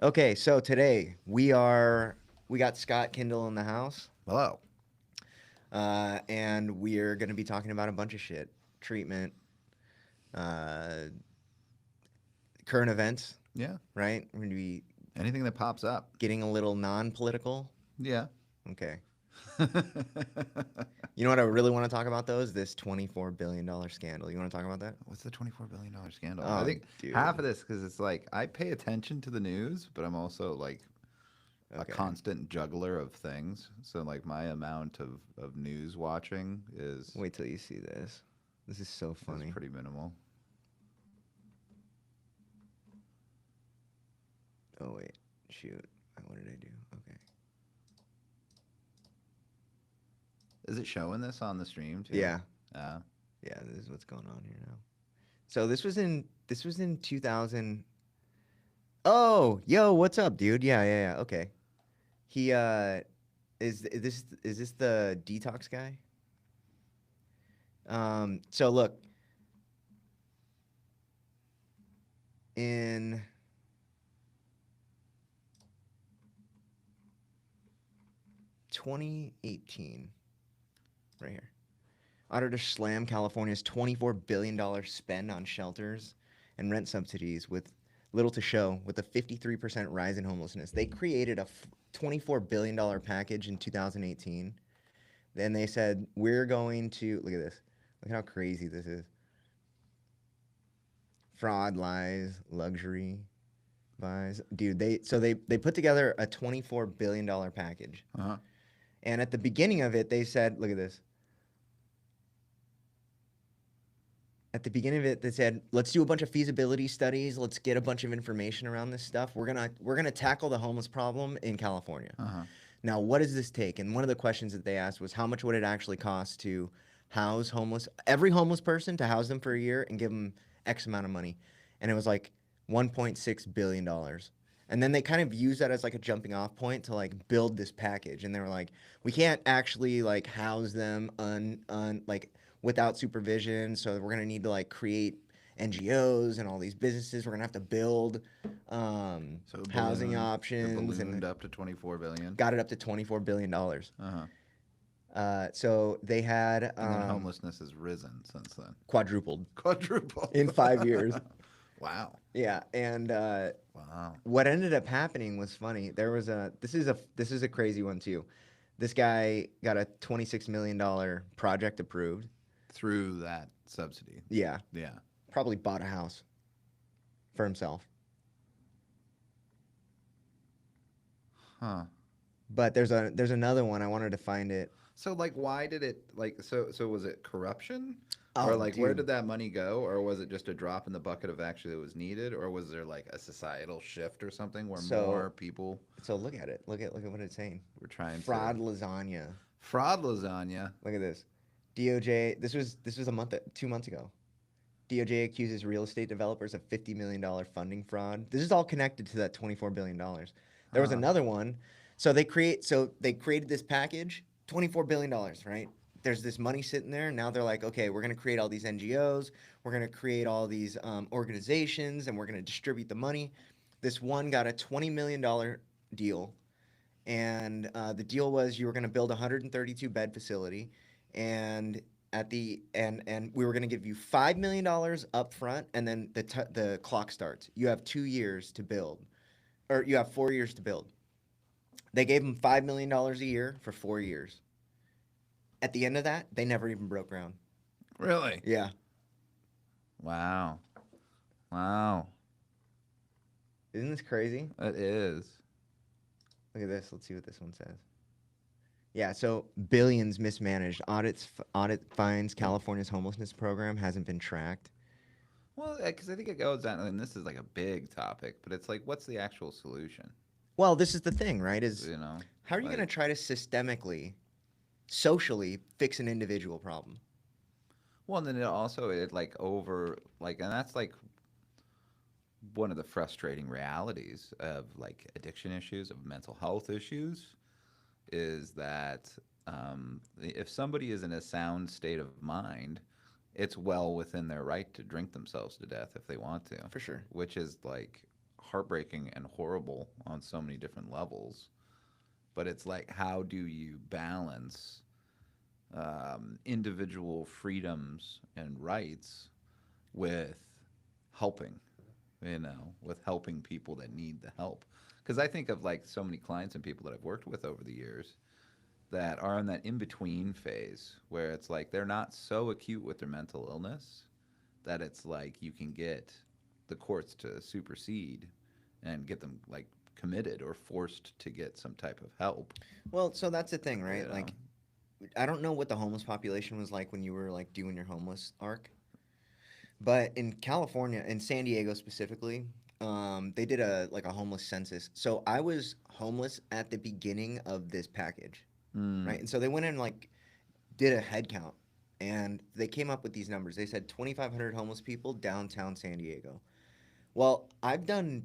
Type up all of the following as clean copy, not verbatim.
Okay, so today we got Scott Kindle in the house, Hello. and we're gonna be talking about a bunch of shit, treatment, uh, current events, Yeah. right? We're gonna be Anything that pops up. getting a little non-political. Yeah. Okay, you know what I really want to talk about though is this $24 billion scandal. You want to talk about that? What's the $24 billion scandal? I Oh, think half dude. of this because it's like I pay attention to the news, but I'm also like a Okay, constant juggler of things. So like my amount of news watching wait till you see this. This is so is funny. pretty minimal. Oh wait, shoot. What did I do? Okay. Is it showing this on the stream too? Yeah, Uh, yeah. This is what's going on here now. So this was in 2000. Oh, yo, what's up, dude? Yeah, yeah, yeah. Okay. He is this the detox guy? So look, in 2018, right here, auditors slam California's $24 billion spend on shelters and rent subsidies with little to show, with a 53% rise in homelessness. They created a $24 billion package in 2018. Then they said, we're going to look at this. Look at how crazy this is. Fraud, lies, luxury buys. Dude, they put together a $24 billion package. huh. And at the beginning of it, they said, look at this. At the beginning of it, they said, let's do a bunch of feasibility studies. Let's get a bunch of information around this stuff. We're gonna tackle the homeless problem in California. Uh huh. Now, what does this take? And one of the questions that they asked was, how much would it actually cost to house every homeless person, to house them for a year and give them X amount of money? And it was like $1.6 billion. And then they kind of used that as like a jumping off point to like build this package. And they were like, we can't actually like house them like without supervision. So we're gonna need to like create NGOs and all these businesses. We're gonna have to build So housing it options and ballooned up to 24 billion. got it up to $24 billion. Uh huh. So they had And then homelessness has risen since then. quadrupled Quadruple. in 5 years. Wow. Yeah, and Wow. what ended up happening was funny. There was a this is a crazy one too. This guy got a $26 million project approved. Through that subsidy. Yeah, Yeah. probably bought a house for himself. Huh. But there's another one. I wanted to find it. So like why did it like so was it corruption? Or Oh, like where dude. did that money go? Or was it just a drop in the bucket of actually it was needed? Or was there like a societal shift or something where So more people look at it. Look at what it's saying. were trying to Fraud lasagna. fraud lasagna? Look at this. DOJ. This was a month, 2 months ago. DOJ accuses real estate developers of $50 million funding fraud. This is all connected to that $24 billion. There was Huh. another one. So they created this package, $24 billion, right? There's this money sitting there. Now they're like, okay, we're gonna create all these NGOs, we're gonna create all these organizations, and we're gonna distribute the money. This one got a $20 million deal, and the deal was you were going to build a 132 bed facility, and we were going to give you $5 million up front, and then the clock starts. You have 2 years to build, or you have 4 years to build. They gave them $5 million a year for 4 years. At the end of that, they never even broke ground. Really? Yeah, Wow. Wow. isn't this crazy? It is. Look at this. Let's see what this one says. Yeah, so billions mismanaged. Audit finds California's homelessness program hasn't been tracked. Well, because I think it goes down, and this is like a big topic, but it's like, what's the actual solution? Well, this is the thing, right? Is You know, how are you going to like, try to systemically, socially fix an individual problem? well, and then it also it like over like, and that's like one of the frustrating realities of like addiction issues, of mental health issues, is that if somebody is in a sound state of mind, it's well within their right to drink themselves to death if they want to, For sure. which is like heartbreaking and horrible on so many different levels. But it's like, how do you balance individual freedoms and rights with helping, with helping people that need the help? Because I think of like so many clients and people that I've worked with over the years that are in that in between phase where it's like they're not so acute with their mental illness that it's like you can get the courts to supersede and get them like committed or forced to get some type of help. Well, so that's the thing, You right? know. Like, I don't know what the homeless population was like when you were like doing your homeless arc, but in California, in San Diego specifically, they did a like a homeless census. So I was homeless at the beginning of this package, Mm. right? And so they went and like did a head count, and they came up with these numbers. They said 2,500 homeless people downtown San Diego. Well, I've done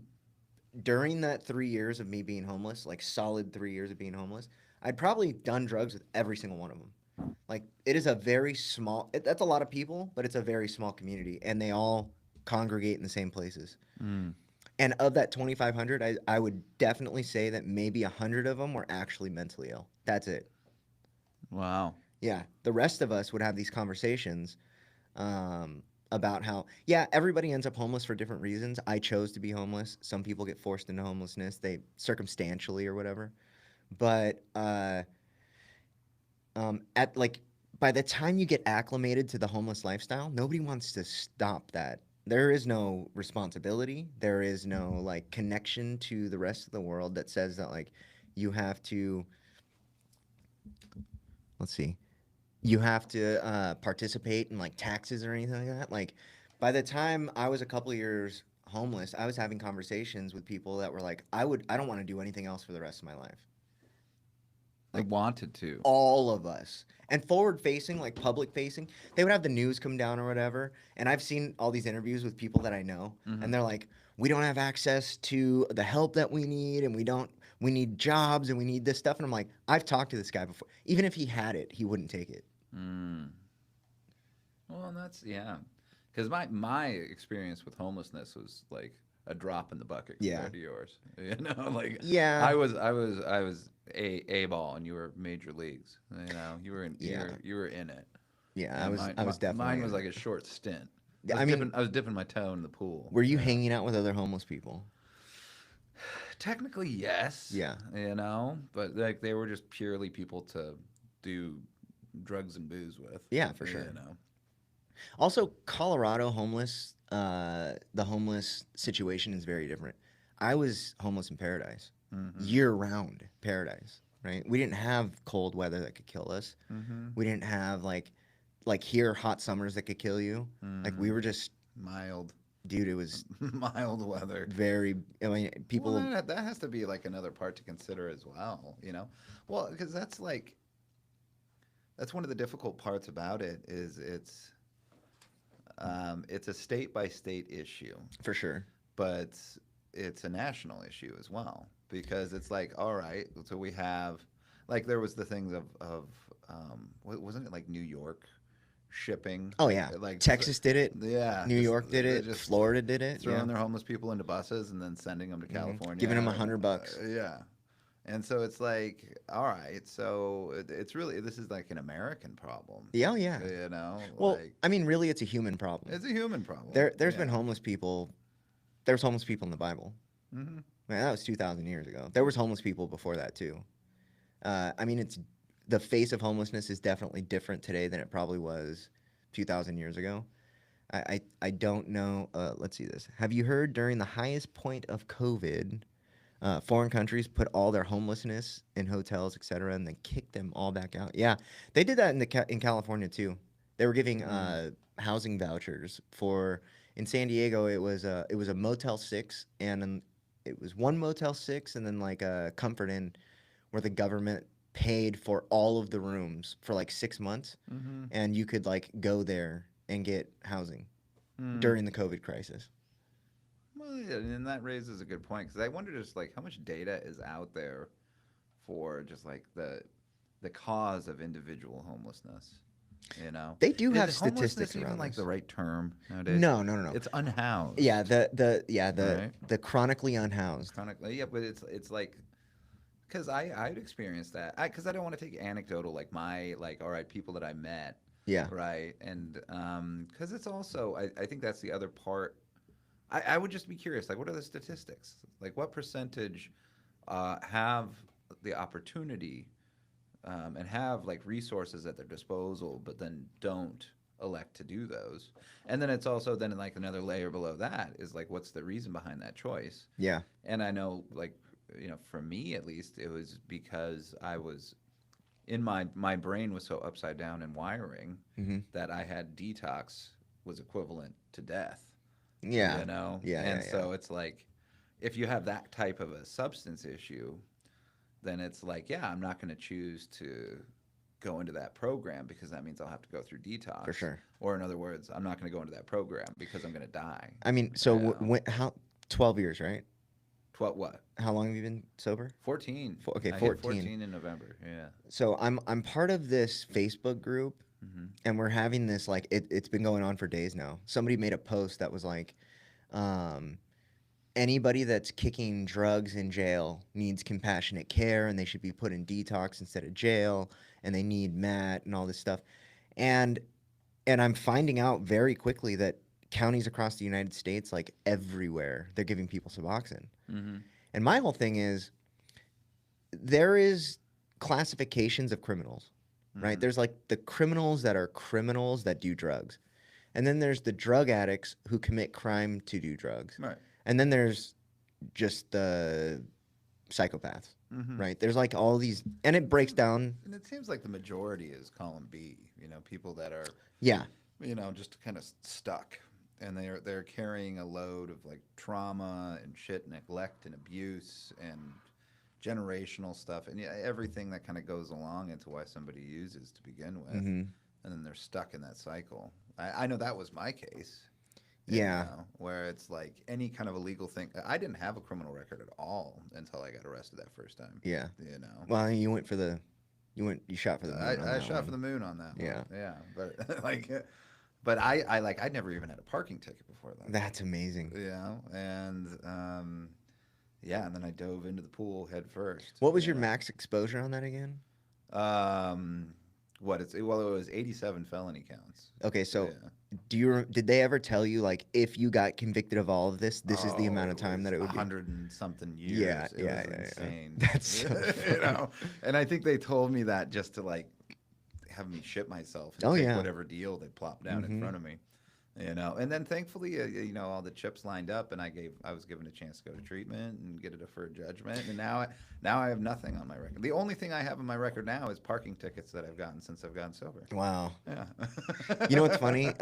during that 3 years of me being homeless, like solid 3 years of being homeless, I'd probably done drugs with every single one of them. Like it is a very small. That's a lot of people, but it's a very small community, and they all congregate in the same places. Mm. And of that 2,500, I would definitely say that maybe 100 of them were actually mentally ill. That's it. Wow. Yeah, the rest of us would have these conversations about how, yeah, everybody ends up homeless for different reasons. I chose to be homeless. Some people get forced into homelessness, they circumstantially or whatever. But at like by the time you get acclimated to the homeless lifestyle, nobody wants to stop that. There is no responsibility. There is no like connection to the rest of the world that says that like you have to, let's see, you have to participate in like taxes or anything like that. Like by the time I was a couple of years homeless, I was having conversations with people that were like, I don't want to do anything else for the rest of my life. I Like wanted to. all of us. And forward facing, like public facing, they would have the news come down or whatever. And I've seen all these interviews with people that I know, Hmm. and they're like, we don't have access to the help that we need, and we need jobs and we need this stuff. And I'm like, I've talked to this guy before. Even if he had it, he wouldn't take it. Mm. Well, that's yeah. Because my experience with homelessness was like a drop in the bucket Yeah. compared to yours. You know, like Yeah. I was a ball and you were major leagues. You know, Yeah. you were in it. Yeah. I And was I was mine definitely was in like it. a short stint. I mean, I was dipping my toe in the pool. were you Yeah. hanging out with other homeless people? Technically, yes. Yeah. You know, but like they were just purely people to do drugs and booze with. Yeah, for You sure. know. Also, Colorado homeless, the homeless situation is very different. I was homeless in Paradise, Mm-hmm. year round Paradise, right? We didn't have cold weather that could kill us. Mm-hmm. We didn't have like here hot summers that could kill you. Like Mm-hmm. we were just, Mild. dude, it was Mild weather. very, I mean, Well, people, that has to be like another part to consider as well, you know? Well, because that's like, that's one of the difficult parts about it is it's a state by state issue, for sure. but it's a national issue as well because it's like, all right, so we have, like there was the things of wasn't it like New York shipping, Oh yeah, like Texas did it, yeah, New just York did they're it, just Florida did it. throwing Yeah, their homeless people into buses and then sending them to giving them California. $100. Yeah. And so it's like, all right, so it's really, this is like an American problem, Yeah, oh, yeah. you know, Well, like I mean, really, it's a human problem. it's a human problem. There's been Yeah. homeless people. There's homeless people in the Bible. Hmm. Man, that was 2,000 years ago. There was homeless people before that too. I mean, it's the face of homelessness is definitely different today than it probably was 2,000 years ago. I don't know. Let's see this. Have you heard during the highest point of COVID, foreign countries put all their homelessness in hotels, etc., and then kicked them all back out? Yeah, they did that in California too. They were giving Mm. housing vouchers for in San Diego. It was a Motel Six, and then it was one Motel Six, and then like a Comfort Inn, where the government paid for all of the rooms for like 6 months, Hmm. and you could like go there and get housing Mm. during the COVID crisis. Well, yeah, and that raises a good point because I wonder just like how much data is out there for just like the cause of individual homelessness. You know, They do is have homelessness statistics even around like the this. right term nowadays? No, no, no, no. It's Yeah, unhoused, right? the chronically unhoused. Chronically, yeah, but it's like because I'd experienced that. Because I don't want to take anecdotal like my like all right people that I met, Yeah. right? And because it's also I think that's the other part. I would just be curious, like what are the statistics? Like what percentage have the opportunity and have like resources at their disposal, but then don't elect to do those. And then it's also then like another layer below that is like what's the reason behind that choice? Yeah. And I know like for me at least it was because I was in my brain was so upside down in wiring Hmm. that I had detox was equivalent to death, Yeah. Yeah. and Yeah. Yeah. so it's like if you have that type of a substance issue, then it's like, yeah, I'm not going to choose to go into that program because that means I'll have to go through For detox. sure. Or in other words, I'm not going to go into that program because I'm going to die. I mean, You so know, how 12 years, right? 12 what? How long have you been sober? 14. Okay, I hit 14. 14 in November. Yeah. So I'm part of this Facebook group, Hmm. and we're having this like it's been going on for days now. Somebody made a post that was like, um, anybody that's kicking drugs in jail needs compassionate care, and they should be put in detox instead of jail, and they need Matt and all this stuff. And I'm finding out very quickly that counties across the United States, like everywhere, they're giving people Suboxone. Hmm. And my whole thing is there is classifications of criminals, right? Hmm. There's like the criminals that are criminals that do drugs. And then there's the drug addicts who commit crime to do drugs. Right. And then there's just the psychopaths, Hmm. right? There's like all these, and it breaks down. And it seems like the majority is column B, people that are, Yeah, just kind of stuck. And they're carrying a load of like trauma and shit, neglect and abuse and generational stuff, and yeah, everything that kind of goes along into why somebody uses to begin with, hmm, and then they're stuck in that cycle. I know that was my case, yeah, where it's like any kind of illegal thing. I didn't have a criminal record at all until I got arrested that first time. yeah. You know, Well, you shot for the moon on I that shot for the one. moon on that Yeah, one. Yeah, but like, but I like I'd never even had a parking ticket before that. that's amazing. And yeah, and then I dove into the pool head first. What was your max exposure on that again? Um, it was 87 felony counts. Okay, so Yeah. did they ever tell you like if you got convicted of all of this is the Oh, amount of it time was that it a would be? hundred and something Yeah, years. It yeah, was yeah, yeah. insane. That's so funny. And I think they told me that just to like have me shit myself and Oh take yeah. whatever deal they plopped down in Hmm. front of me. And then thankfully, all the chips lined up, and I was given a chance to go to treatment and get a deferred judgment, and now I have nothing on my record. The only thing I have on my record now is parking tickets that I've gotten since I've gotten sober. Wow. Yeah. You know what's funny?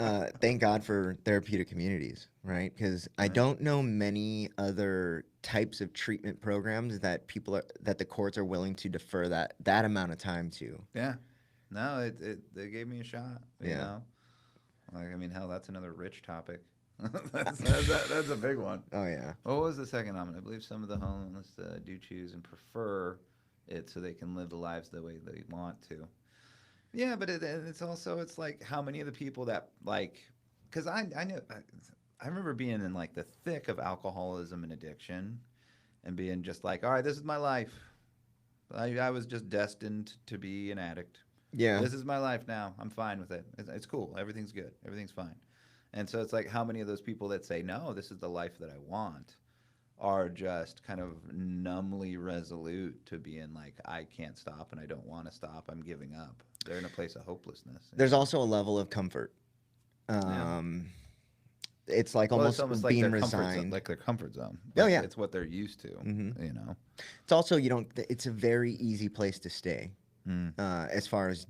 Thank God for therapeutic communities, right? Because I Right. don't know many other types of treatment programs that the courts are willing to defer that amount of time to. Yeah. No, they gave me a shot. Yeah. Like I mean, hell, that's another rich topic. That's a big one. Oh yeah. What was the second comment? I believe some of the homeless do choose and prefer it so they can live the lives the way they want to. Yeah, but it's also it's like how many of the people that like, because I know I remember being in like the thick of alcoholism and addiction, and being just like, all right, this is my life. I was just destined to be an addict. Yeah. This is my life now. I'm fine with it. It's cool. Everything's good. Everything's fine. And so it's like how many of those people that say, no, this is the life that I want, are just kind of numbly resolute to being like, I can't stop and I don't want to stop. I'm giving up. They're in a place of hopelessness. There's also a level of comfort. Yeah. It's like Well, it's almost almost like being their comfort zone, resigned. like their comfort zone. Oh Like yeah. it's what they're used to. Hmm. You know. It's also you don't. It's a very easy place to stay, Mm. as far as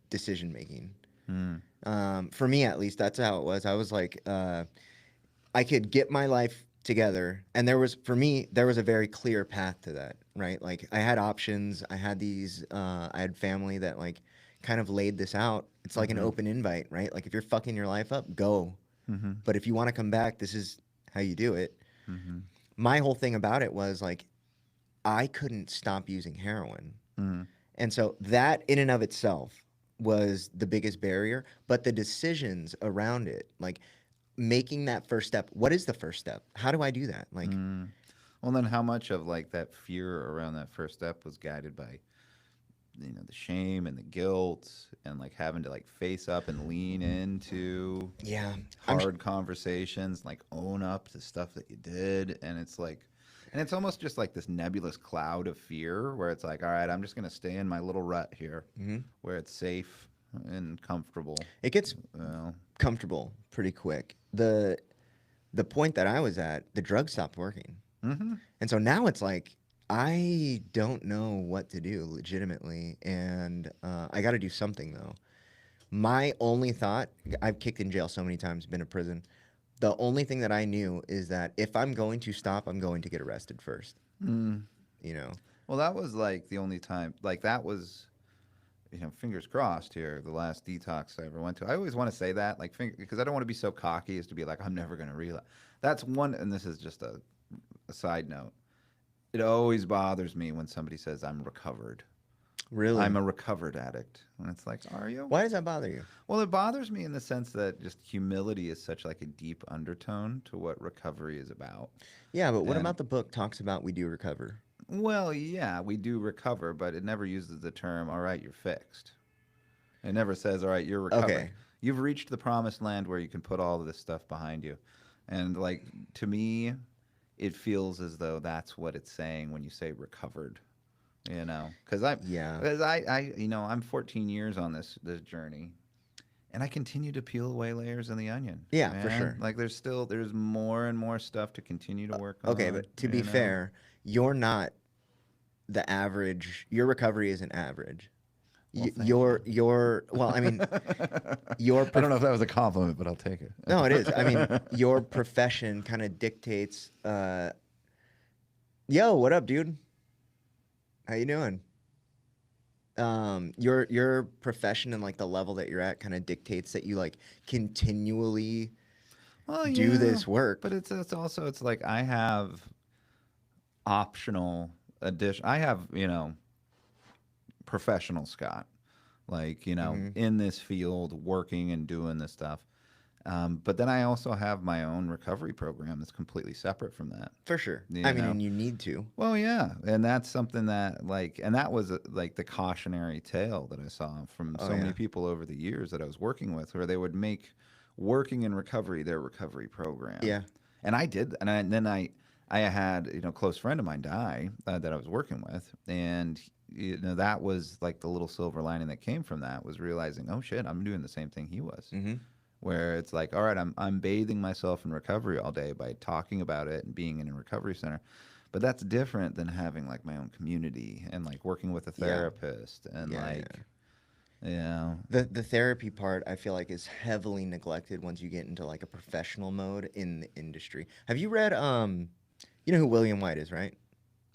decision making. Mm. For me, at least, that's how it was. I was like, I could get my life together, and for me, there was a very clear path to that, right? Like, I had options. I had I had family that like kind of laid this out. It's like an Mhm. open invite, right? Like, if you're fucking your life up, go. Mhm. But if you want to come back, this is how you do it. Mhm. My whole thing about it was like, I couldn't stop using heroin. Mhm. And so that in and of itself was the biggest barrier, but the decisions around it, like making that first step. What is the first step? How do I do that? Like, Mm. Well, then how much of like that fear around that first step was guided by, the shame and the guilt and like having to like face up and lean into yeah, hard conversations, like own up to stuff that you did. And it's like, and it's almost just like this nebulous cloud of fear where it's like, all right, I'm just going to stay in my little rut here mhm. where it's safe and comfortable. It gets Well, comfortable pretty quick. The point that I was at, the drug stopped working. mm-hmm. And so now it's like I don't know what to do legitimately, and I got to do something though. My only thought, I've kicked in jail so many times, been in prison. The only thing that I knew is that if I'm going to stop, I'm going to get arrested first. Mm. You know? Well, that was like the only time, like that was, fingers crossed here, the last detox I ever went to. I always want to say that, like, because I don't want to be so cocky as to be like, I'm never going to relapse. That's one, and this is just a side note. It always bothers me when somebody says, I'm recovered. I'm Really? a recovered addict. And it's like, are you? Why does that bother you? Well, it bothers me in the sense that just humility is such like a deep undertone to what recovery is about. Yeah, but what And about the book talks about we do recover? well, yeah, we do recover, but it never uses the term, all right, you're fixed. It never says, all right, you're recovered. Okay. You've reached the promised land where you can put all of this stuff behind you. And like to me, it feels as though that's what it's saying when you say recovered. Because Yeah. I'm 14 years on this journey, and I continue to peel away layers in the onion, Yeah, for man. sure. Like there's more and more stuff to continue to work Okay, on. but to be fair, you're not the average. Your recovery isn't average. Well, Y- thank you. your well, I mean, your I don't know prof- if that was a compliment, but I'll take it. no, it is. I mean, your profession kind of dictates. Yo, what up, dude? How you doing? Your profession and like the level that you're at kind of dictates that you like continually Well, do yeah, this work. but it's also it's like I have optional addition. I have professional Scott, like Hmm. in this field, working and doing this stuff. But then I also have my own recovery program that's completely separate from that. For sure. I You mean, know. and you need to. Well, yeah, and that's something that like, and that was like the cautionary tale that I saw from Oh so many yeah. people over the years that I was working with, where they would make working in recovery their recovery program, Yeah. and I did, and then I had a close friend of mine die that I was working with, and that was like the little silver lining that came from that was realizing, oh shit, I'm doing the same thing he was, Hmm. where it's like, all right, I'm bathing myself in recovery all day by talking about it and being in a recovery center. But that's different than having like my own community and like working with a Yeah. therapist and Yeah. like, Yeah. you know, The therapy part I feel like is heavily neglected once you get into like a professional mode in the industry. Have you read you know who William White is, right?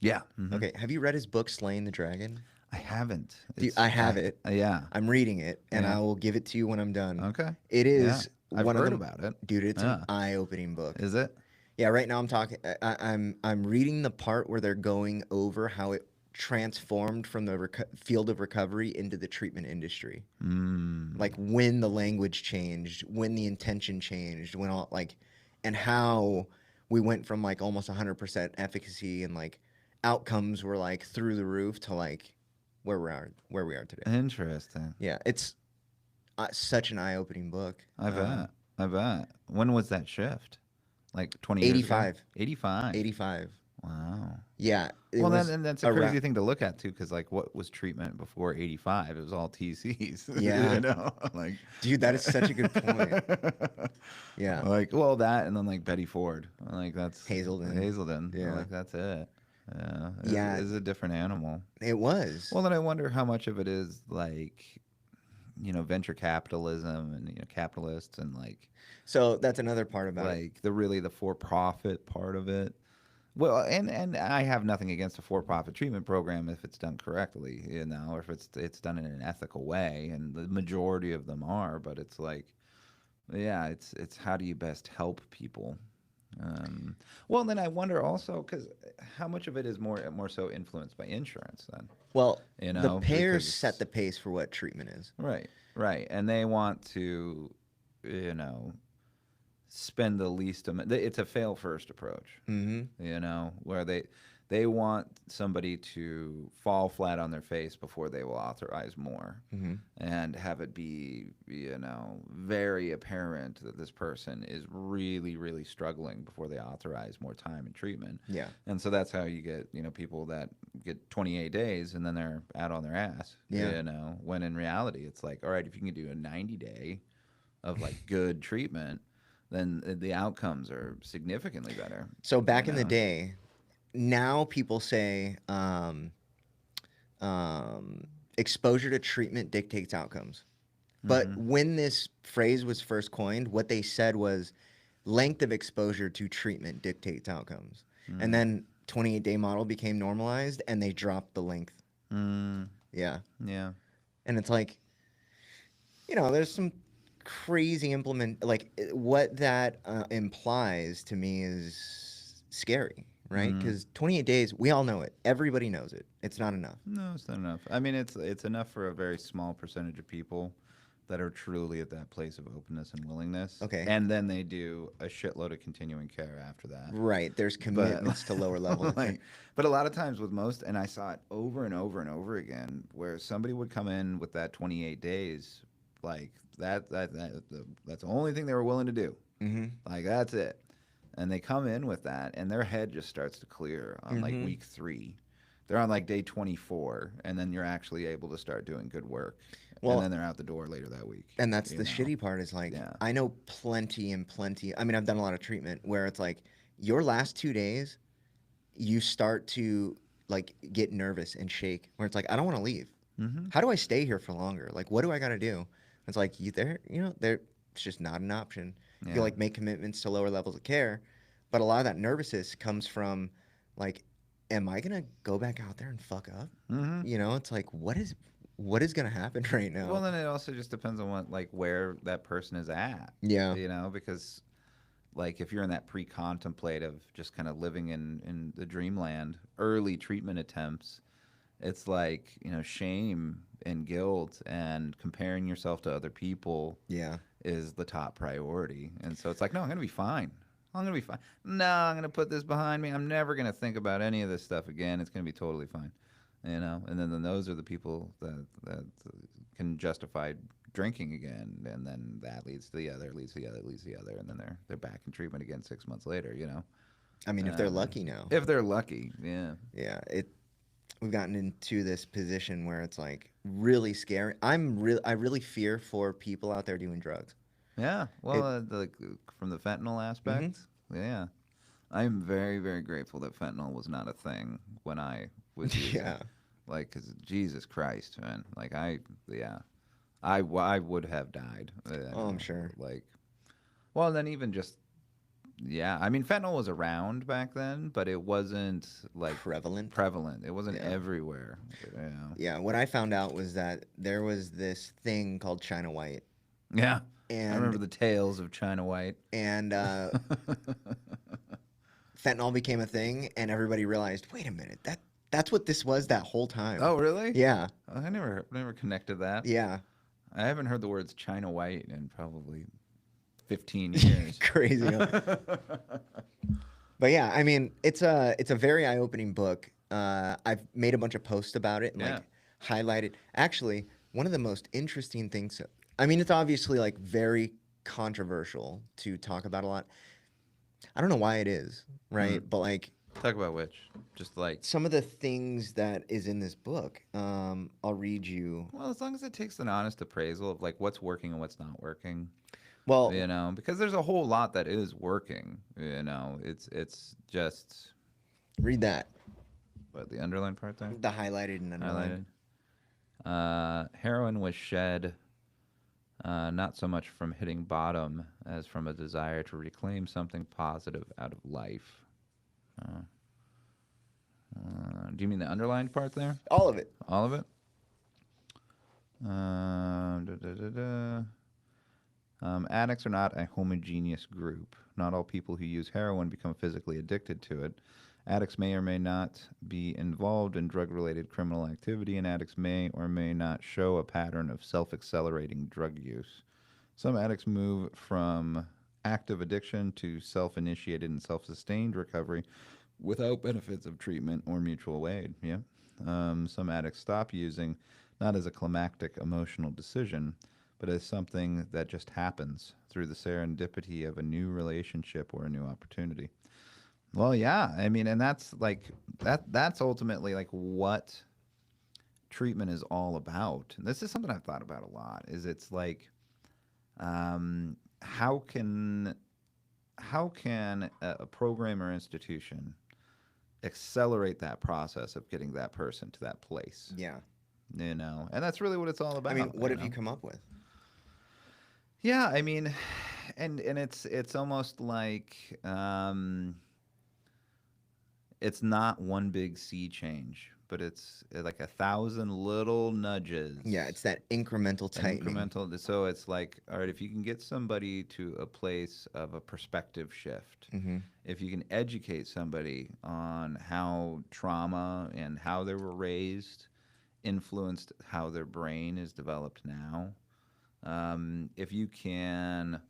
yeah. Hmm. Okay. Have you read his book Slaying the Dragon? I haven't. I have it. Yeah. I'm reading it and Yeah. I will give it to you when I'm done. Okay. It Yeah. is I've one of heard the about it. dude, it's an Yeah. eye-opening book. Is it? Yeah, right now I'm talking I'm reading the part where they're going over how it transformed from the field of recovery into the treatment industry. Mm. Like when the language changed, when the intention changed, when all like and how we went from like almost 100% efficacy and like outcomes were like through the roof to like where we are today. Interesting. Yeah, it's such an eye-opening book. I bet. I bet. When was that shift? Like 20 years ago? 85. 85. 85. Wow. Yeah, it Well, then, was and that's a around. crazy thing to look at too, because like, what was treatment before '85? It was all TCs, Yeah, like, dude, that is such a good point. Yeah, like, well, that, and then like Betty Ford, like that's Hazelden. Hazelden, Yeah, like that's it. Yeah, yeah, is a different animal. it was. Well, then I wonder how much of it is like, venture capitalism and capitalists and So that's another part about it. like the for-profit part of it. Well, and I have nothing against a for-profit treatment program if it's done correctly, or if it's done in an ethical way, and the majority of them are. But it's like, yeah, it's how do you best help people, Um, well, then I wonder also because how much of it is more so influenced by insurance then, Well, you the know, payers set because the pace for what treatment is. right, right, and they want to, you know, spend the least amount. It's a fail first approach, Mm-hmm. you know, where they want somebody to fall flat on their face before they will authorize more Mm-hmm. and have it be, you know, very apparent that this person is really really struggling before they authorize more time and treatment. Yeah. And so that's how you get, you know, people that get 28 days and then they're out on their ass, Yeah. you know, when in reality it's like, all right, if you can do a 90-day of like good treatment, then the outcomes are significantly better, So you back in the know. day, now people say exposure to treatment dictates outcomes. But Mm-hmm. when this phrase was first coined, what they said was length of exposure to treatment dictates outcomes. And Mm. then 28-day model became normalized and they dropped the length. Mm. Yeah. Yeah. And it's like, there's some crazy what that implies to me is scary, right? Mm. Because 28 days, we all know it. Everybody knows it. It's not enough. No, it's not enough. I mean, it's enough for a very small percentage of people that are truly at that place of openness and willingness, Okay. and then they do a shitload of continuing care after that. Right. There's But commitments to lower level of care. like, but a lot of times with most, and I saw it over and over and over again, where somebody would come in with that 28 days, like that's the only thing they were willing to do. Mm-hmm. Like that's it. And they come in with that, and their head just starts to clear on like Mm-hmm. week 3. They're on like day 24, and then you're actually able to start doing good work, and then Well, they're out the door later that week. and that's You the know? shitty part is like, Yeah. I know plenty and plenty. I mean, I've done a lot of treatment where it's like your last 2 days, you start to like get nervous and shake where it's like, I don't want to leave. Mm-hmm. How do I stay here for longer? Like, what do I got to do? It's like there, it's just not an option. You Yeah. like make commitments to lower levels of care, but a lot of that nervousness comes from like, am I gonna go back out there and fuck up? Mm-hmm. It's like, what is gonna happen right Well, now? then it also just depends on what, like, where that person is at. Yeah. You know, because like if you're in that pre-contemplative, just kind of living in the dreamland, early treatment attempts, it's like, you know, shame and guilt and comparing yourself to other people Yeah. is the top priority. And so it's like, no, I'm going to be fine. I'm going to be fine. No, I'm going to put this behind me. I'm never going to think about any of this stuff again. It's going to be totally fine. You know, and then those are the people that can justify drinking again, and then that leads to the other, leads to the other, leads to the other, and then they're back in treatment again 6 months later. You know, I mean, if they're lucky now. if they're lucky, yeah. Yeah. We've gotten into this position where it's like really scary. I really fear for people out there doing drugs. Yeah, well, It. from the fentanyl Mm-hmm. aspect, yeah, I'm very, very grateful that fentanyl was not a thing when I was using. Yeah. Like, 'cause Jesus Christ, man, like yeah, I would have died. Oh, I'm sure. Like, well, then even just, yeah, I mean, fentanyl was around back then, but it wasn't like Prevalent. prevalent. It wasn't Yeah. everywhere. You know? Yeah. What I found out was that there was this thing called China White, Yeah, I and remember the tales of China White. and fentanyl became a thing, and everybody realized, wait a minute, that's what this was that whole time. Oh, really? Yeah. I never connected that. Yeah. I haven't heard the words China White in probably 15 years. Crazy. Huh? But yeah, I mean, it's a very eye-opening book. I've made a bunch of posts about it and Yeah. like highlighted. Actually, one of the most interesting things. I mean, it's obviously like very controversial to talk about a lot. I don't know why it is, right? Mm. But like Talk about which? Just like, some of the things that is in this book, I'll read you. well, as long as it takes an honest appraisal of like what's working and what's not working, Well, you know, because there's a whole lot that is working. You know, it's just, read that. what, the underlined part there, The highlighted and underlined. highlighted. Heroin was shed. Not so much from hitting bottom as from a desire to reclaim something positive out of life. Uh, do you mean the underlined part there? All of it. All of it? Da, da, da, da. Addicts are not a homogeneous group. Not all people who use heroin become physically addicted to it. Addicts may or may not be involved in drug related criminal activity, and addicts may or may not show a pattern of self accelerating drug use. Some addicts move from active addiction to self initiated and self sustained recovery without benefits of treatment or mutual aid. Yeah. Some addicts stop using not as a climactic emotional decision, but as something that just happens through the serendipity of a new relationship or a new opportunity. Well, yeah, I mean, and that's like that's ultimately like what treatment is all about. And this is something I've thought about a lot. Is it's like um, how can a program or institution accelerate that process of getting that person to that place? Yeah. And that's really what it's all I mean, about. what have you come up with? Yeah, I mean, and it's almost like it's not one big sea change, but it's like a thousand little nudges. Yeah, it's that incremental tightening. Incremental. So it's like, all right, if you can get somebody to a place of a perspective shift, Mm-hmm. if you can educate somebody on how trauma and how they were raised influenced how their brain is developed now, if you can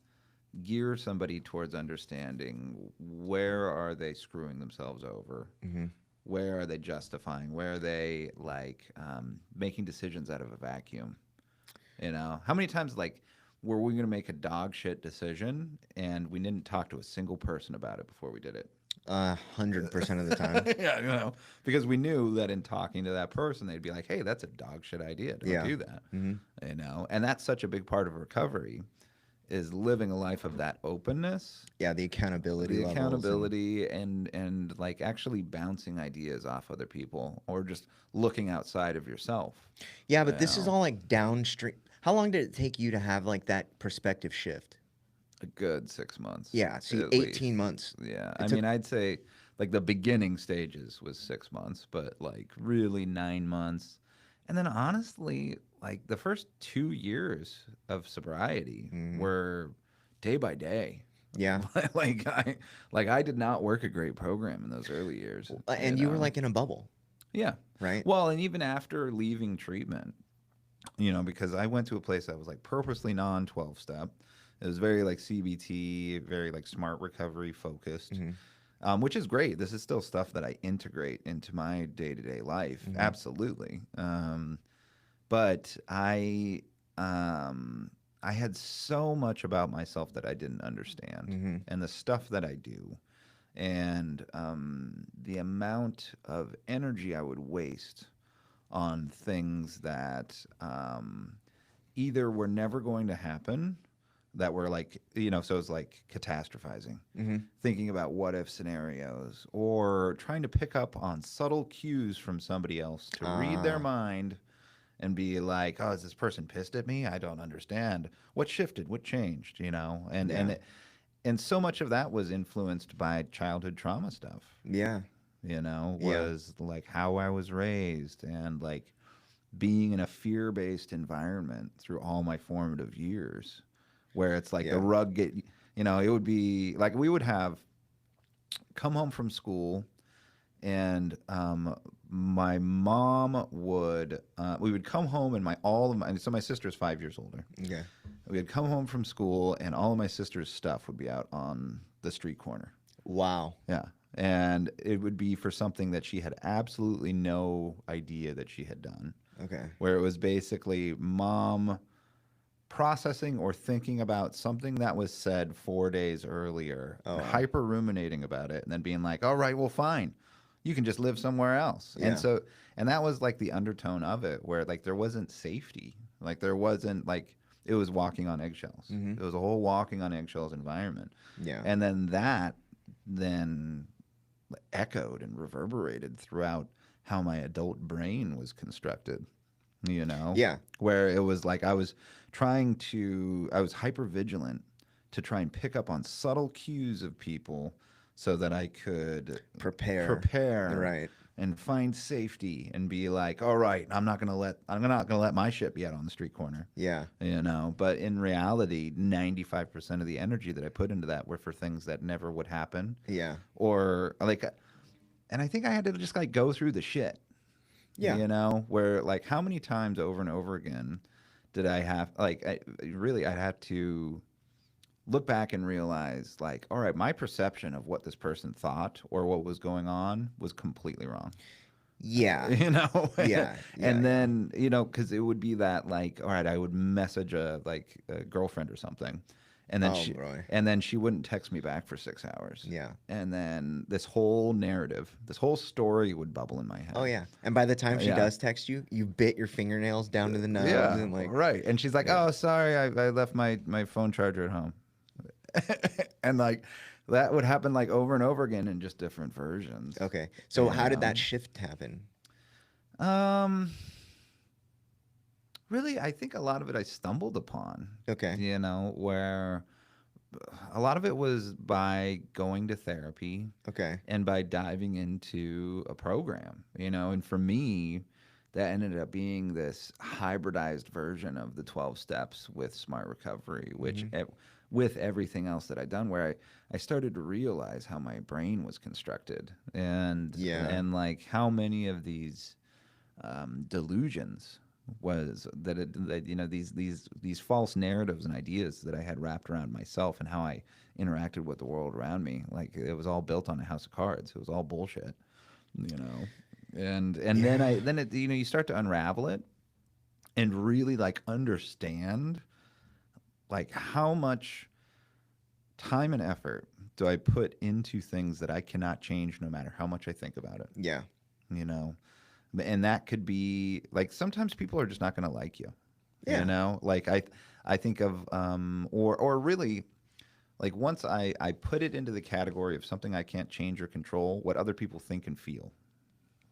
gear somebody towards understanding where are they screwing themselves over, Mm-hmm. where are they justifying, where are they like making decisions out of a vacuum. How many times like were we going to make a dog shit decision and we didn't talk to a single person about it before we did it? 100% of the time. Yeah, because we knew that in talking to that person, they'd be like, "Hey, that's a dog shit idea. Don't Yeah. do that." Mm-hmm. And that's such a big part of recovery is living a life of that openness, Yeah, the accountability the levels and accountability, and like actually bouncing ideas off other people or just looking outside of yourself. yeah, You but this is know, all like downstream. How long did it take you to have like that perspective shift? a good 6 months, Yeah, see, at 18 least. months. Yeah, I It took mean, I'd say like the beginning stages was 6 months, but like really 9 months, and then honestly, like the first 2 years of sobriety mm, were day by day. yeah. like I I did not work a great program in those early years, And you were like in a bubble, Yeah. right? Well, and even after leaving treatment, because I went to a place that was like purposely non 12 step. It was very like CBT, very like smart recovery focused, Mm-hmm. which is great. This is still stuff that I integrate into my day to day life. Mm-hmm. Absolutely. But I had so much about myself that I didn't understand, Mm-hmm. and the stuff that I do, and the amount of energy I would waste on things that either were never going to happen, that were like, so it's like catastrophizing, Mm-hmm. thinking about what if scenarios, or trying to pick up on subtle cues from somebody else to read their Ah, mind and be like, oh, is this person pissed at me? I don't understand. What shifted? What changed? And yeah. and so much of that was influenced by childhood trauma stuff. Yeah. Yeah. Was like how I was raised and like being in a fear-based environment through all my formative years, where it's like the Yeah. rug it would be like we would have come home from school and my mom would we would come home and my sister's 5 years older. Okay. We had come home from school and all of my sister's stuff would be out on the street corner. Wow. Yeah. And it would be for something that she had absolutely no idea that she had done, Okay. where it was basically mom processing or thinking about something that was said 4 days earlier, Oh, and wow. hyper ruminating about it, and then being like, all right, well, fine. You can just live somewhere else. Yeah. And that was like the undertone of it, where like there wasn't safety. Like there wasn't like, it was walking on eggshells. Mm-hmm. It was a whole walking on eggshells environment. Yeah. And then that then echoed and reverberated throughout how my adult brain was constructed, Yeah. where it was like I was hyper vigilant to try and pick up on subtle cues of people so that I could Prepare. prepare Right. and find safety and be like, all right, I'm not gonna let my shit be out on the street corner, Yeah. you know. But in reality, 95% of the energy that I put into that were for things that never would happen, Yeah. or like, and I think I had to just like go through the shit, Yeah. you know, where like how many times over and over again did I have like I had to look back and realize like, all right, my perception of what this person thought or what was going on was completely wrong. Yeah. You know. Yeah. Yeah. And Yeah. then, you know, because it would be that like, all right, I would message a like a girlfriend or something, and then Oh, she boy. wouldn't text me back for 6 hours, Yeah. and then this whole narrative, this whole story would bubble in my Oh, head. yeah. And by the time she Yeah. does text you, you bit your fingernails down to the nubs Yeah, and like, right. And she's like, yeah. "Oh, sorry, I left my phone charger at home." And like that would happen like over and over again in just different versions, Okay. So you how did that know. shift happen? Um, Really, I think a lot of it I stumbled upon, Okay. you know, where a lot of it was by going to therapy Okay. and by diving into a program, you know. And for me, that ended up being this hybridized version of the 12 steps with smart recovery, which Hmm. with everything else that I'd done, where I started to realize how my brain was constructed, Yeah. and like how many of these delusions was that, you know, these false narratives and ideas that I had wrapped around myself and how I interacted with the world around me, like it was all built on a house of cards. It was all bullshit, you know. And then Yeah. you know, you start to unravel it and really like understand like how much time and effort do I put into things that I cannot change no matter how much I think about it, Yeah. you know. And that could be like sometimes people are just not going to like you, you Yeah. know. Like I think of or really like once I put it into the category of something I can't change or control, what other people think and feel,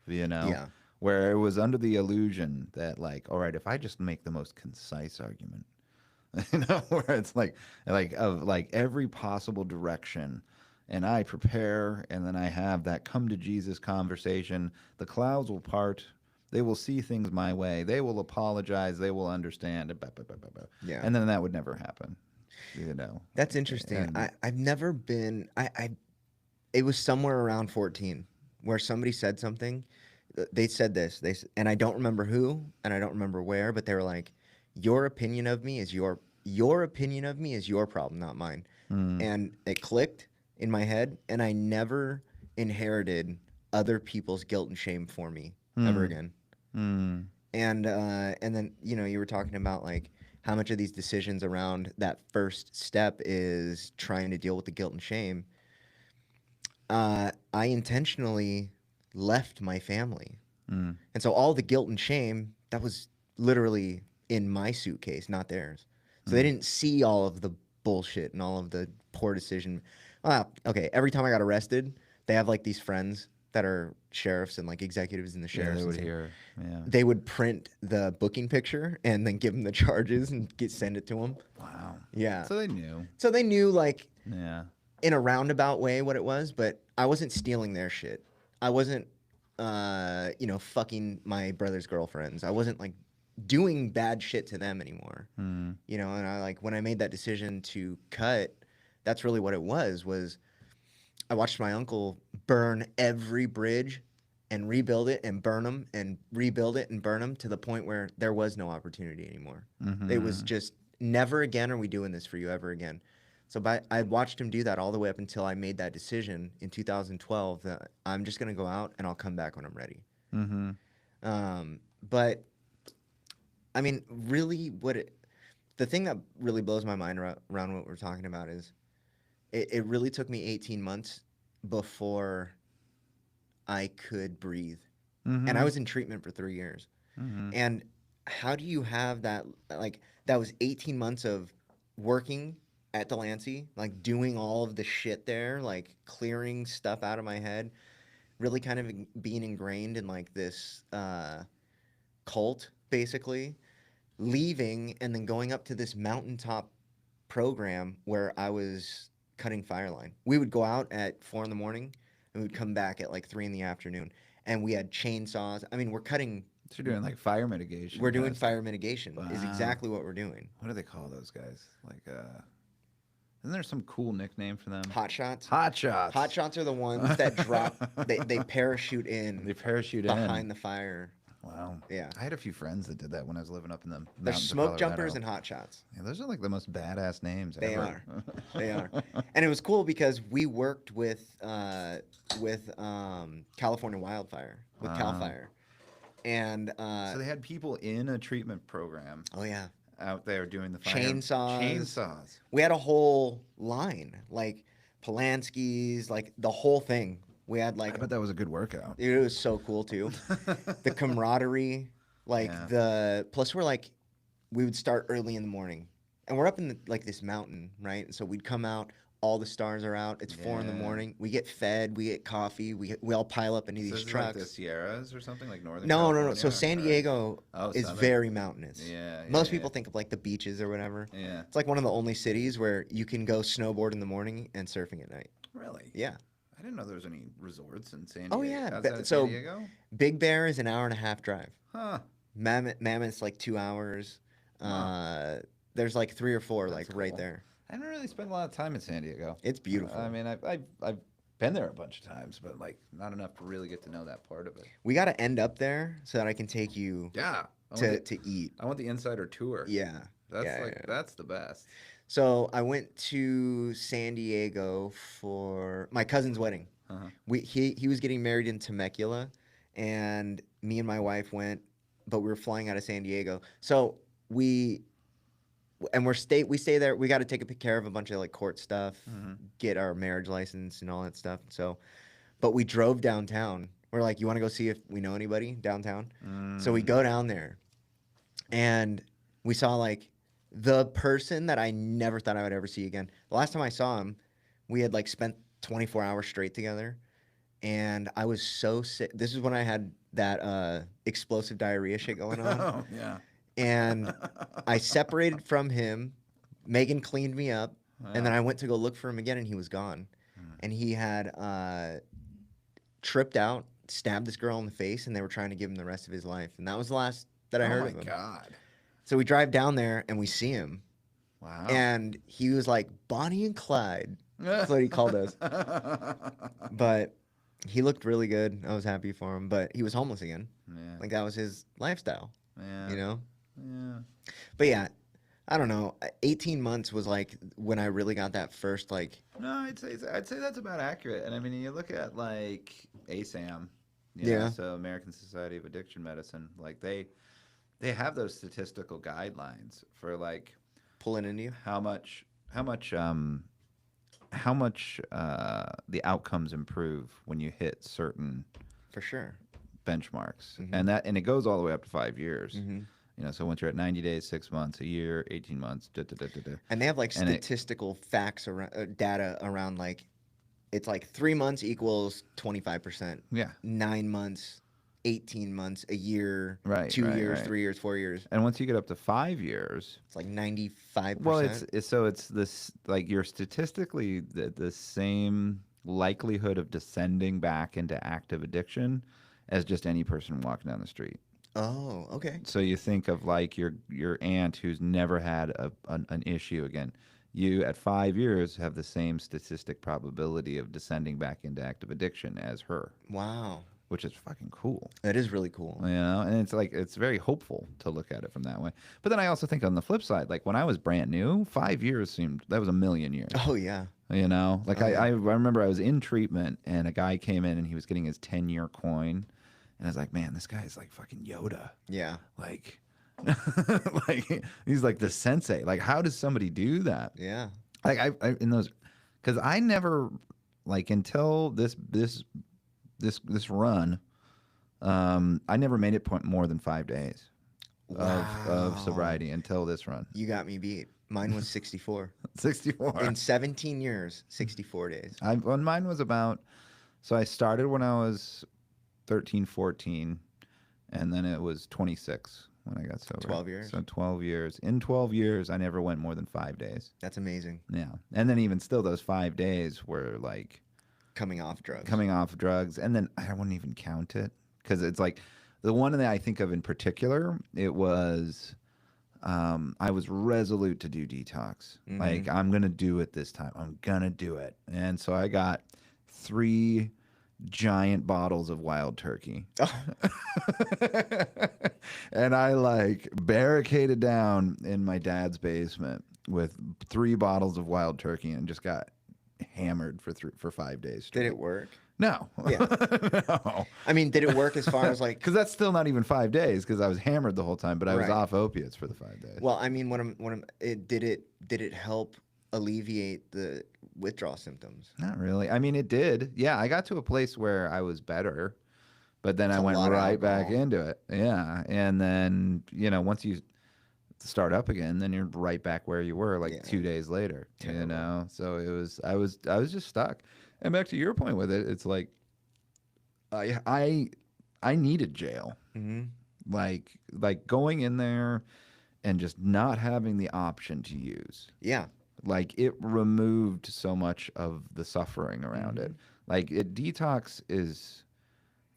you know, Yeah. where it was under the illusion that like, all right, if I just make the most concise argument, you know, where it's like of like every possible direction, and I prepare, and then I have that come to Jesus conversation, the clouds will part, they will see things my way, they will apologize, they will understand, Yeah. and then that would never happen, you know. That's interesting. And I've never been I it was somewhere around 14 where somebody said something. They said this. And I don't remember who and I don't remember where, but they were like, "Your opinion of me is your opinion of me is your problem, not mine." mm, And it clicked in my head, and I never inherited other people's guilt and shame for me ever mm, again. mm, And then you were talking about like how much of these decisions around that first step is trying to deal with the guilt and shame. I intentionally left my family, mm, and so all the guilt and shame that was literally in my suitcase, not theirs. So they mm. didn't see all of the bullshit and all of the poor decision. Okay. Every time I got arrested, they have like these friends that are sheriffs and like executives in the Yeah, they sheriffs and would stuff. hear. Yeah. They would print the booking picture and then give them the charges and send it to them. Wow. Yeah. So they knew. So they knew like Yeah. in a roundabout way what it was, but I wasn't stealing their shit. I wasn't, fucking my brother's girlfriends. I wasn't like doing bad shit to them anymore. Mm, And I like when I made that decision to cut, that's really what it was I watched my uncle burn every bridge and rebuild it and burn them and rebuild it and burn them to the point where there was no opportunity anymore. It was mm-hmm. just never again are we doing this for you ever again. I watched him do that all the way up until I made that decision in 2012 that I'm just gonna go out and I'll come back when I'm ready. Mm-hmm. But I mean, really, the thing that really blows my mind around what we're talking about is it really took me 18 months before I could breathe. And I Mm-hmm. was in treatment for 3 years. Mm-hmm. And how do you have that? Like, that was 18 months of working at Delancey, like doing all of the shit there, like clearing stuff out of my head, really kind of being ingrained in like this cult, basically, leaving and then going up to this mountaintop program where I was cutting fireline. We would go out at 4 in the morning and we'd come back at like 3 in the afternoon. and we had chainsaws. I mean, we're cutting. So you're doing like fire mitigation. We're kind doing of stuff. fire mitigation. Is Wow. exactly what we're doing. What do they call those guys? Like, isn't there some cool nickname for them? Hot shots. Hot shots. Hot shots are the ones that drop. They parachute in They parachute behind in. the fire. Wow. Yeah. I had a few friends that did that when I was living up in the There's mountains of smoke jumpers Colorado. and hot shots. Yeah, those are like the most badass names They ever. are. They are. And it was cool because we worked with California Wildfire, with Cal Wow. Fire. And So they had people in a treatment program oh yeah, out there doing the fire. chainsaws. Chainsaws. We had a whole line, like Polanski's, like the whole thing. We had I like bet that was a good workout. it was so cool too. The camaraderie, like Yeah. the plus we're like we would start early in the morning. And we're up in like this mountain, right? And so we'd come out, all the stars are out. It's 4 in the Yeah. morning. We get fed, we get coffee, we all pile up into So these is it like the trucks. Sierras or something like Northern No, no, no. California? So San or- Diego Oh, is Southern. very mountainous. Yeah. Most yeah, people think of like the beaches or whatever. Yeah. It's like one of the only cities where you can go snowboard in the morning and surfing at night. Really? Yeah. I didn't know there was any resorts in San Diego. Oh, yeah. Outside of So- San Diego? Big Bear is an hour and a half drive. Huh. Mammoth's like 2 hours. Huh. There's like 3 or 4 That's like right cool. there. I didn't really spend a lot of time in San Diego. It's beautiful. I mean, I've been there a bunch of times, but like not enough to really get to know that part of it. We got to end up there so that I can take you Yeah. to eat. I want the insider tour. Yeah. That's yeah, like yeah. that's the best. So I went to San Diego for my cousin's wedding. Uh-huh. He was getting married in Temecula, and me and my wife went, but we were flying out of San Diego. So we stay there. We got to take care of a bunch of like court stuff, Mhm. get our marriage license and all that stuff. So, but we drove downtown. We're like, you want to go see if we know anybody downtown? So we Mm. go down there, and we saw like the person that I never thought I would ever see again. The last time I saw him, we had like spent 24 hours straight together, and I was so sick. This is when I had that explosive diarrhea shit going on, Oh, yeah. and I separated from him. Megan cleaned me up, and then Wow. I went to go look for him again, and he was gone. Hmm. And he had tripped out, stabbed this girl in the face, and they were trying to give him the rest of his life. And that was the last that I Oh heard my of him. god. So we drive down there and we see him, Wow. and he was like Bonnie and Clyde. That's what he called us. But he looked really good. I was happy for him, but he was homeless again. Yeah. Like that was his lifestyle, Yeah. you know? Yeah. But yeah, I don't know. 18 months was like when I really got that first like No, I'd say that's about accurate. And I mean, you look at like ASAM, Yeah. so American Society of Addiction Medicine, like they have those statistical guidelines for like pulling into you. how much the outcomes improve when you hit certain For sure. benchmarks, Mhm. and it goes all the way up to 5 years. Hmm. So once you're at 90 days, 6 months, a year, 18 months, da, da, da, da, da. And they have like And it- statistical facts around data around like it's like 3 months equals 25%, Yeah. 9 months, 18 months, a year, Right, 2 right, years, right. 3 years, 4 years. And once you get up to 5 years, It's like 95%. well, it's this, like, you're statistically the same likelihood of descending back into active addiction as just any person walking down the street. Oh, okay. So you think of like your aunt who's never had an issue again. You at 5 years have the same statistic probability of descending back into active addiction as her, Wow. which is fucking cool. That is really cool. And it's like it's very hopeful to look at it from that way. But then I also think on the flip side, like when I was brand new, 5 years seemed that was a million years. Oh, yeah. Like Oh, yeah. I remember I was in treatment and a guy came in and he was getting his 10-year coin, and I was like, man, this guy's like fucking Yoda. Yeah. Like, like he's like the sensei. Like, how does somebody do that? Yeah. Like I in those, because I never like until this run, I never made it more than 5 days of Wow. sobriety until this run. You got me beat. Mine was 64. 64. In 17 years, 64 days. Well, mine was about, so I started when I was 13, 14, and then it was 26 when I got sober. 12 years. So 12 years. In 12 years, I never went more than 5 days. That's amazing. Yeah. And then even still, those 5 days were like, coming off drugs. coming off drugs, and then I wouldn't even count it because it's like the one that I think of in particular. It was I was resolute to do detox. Like I'm gonna do it this time. I'm gonna do it, and so I got 3 giant bottles of wild turkey. And I like barricaded down in my dad's basement with 3 bottles of wild turkey and just got hammered for 5 days straight. Did it work? No. Yeah. No. I mean, did it work as far as like? Because that's still not even 5 days because I was hammered the whole time, but I was Right. off opiates for the 5 days. Well, I mean, did it help alleviate the withdrawal symptoms? Not really. I mean, it did. Yeah, I got to a place where I was better, but then It's I a went lot of right back alcohol. into it. Yeah, and then once you start up again, then you're right back where you were like Yeah. 2 days later. Terrible. So I was just stuck. And back to your point with it, it's like I needed jail. Mm-hmm. Like going in there and just not having the option to use. Yeah. Like it removed so much of the suffering around it. Like detox is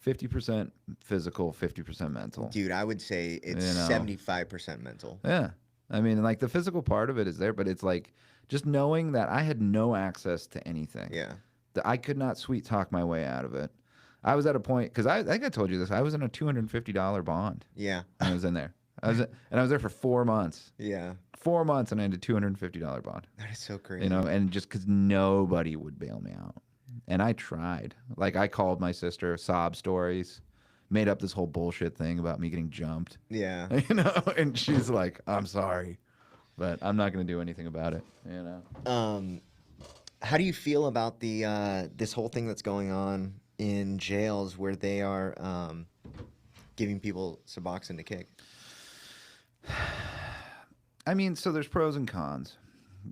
50% physical, 50% mental. Dude, I would say it's 75% mental. Yeah. I mean, like the physical part of it is there, but it's like just knowing that I had no access to anything. Yeah. That I could not sweet talk my way out of it. I was at a point because I think I told you this. I was in a $250 bond. Yeah. I was in there. I was there for 4 months. Yeah. 4 months, and I had a $250 bond. That is so crazy. And just because nobody would bail me out, and I tried. Like I called my sister, sob stories, made up this whole bullshit thing about me getting jumped. Yeah. And she's like, "I'm sorry, but I'm not going to do anything about it." How do you feel about the this whole thing that's going on in jails where they are giving people Suboxone to kick? I mean, so there's pros and cons,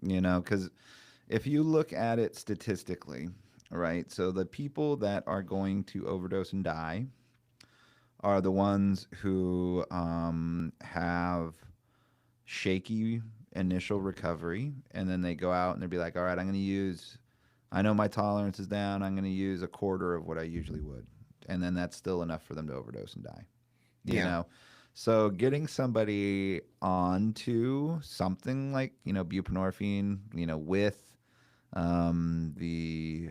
because if you look at it statistically, right? So the people that are going to overdose and die are the ones who have shaky initial recovery, and then they go out and they'll be like, all right, I know my tolerance is down, I'm going to use a quarter of what I usually would. And then that's still enough for them to overdose and die. You Yeah. know? So getting somebody onto something like, buprenorphine, with the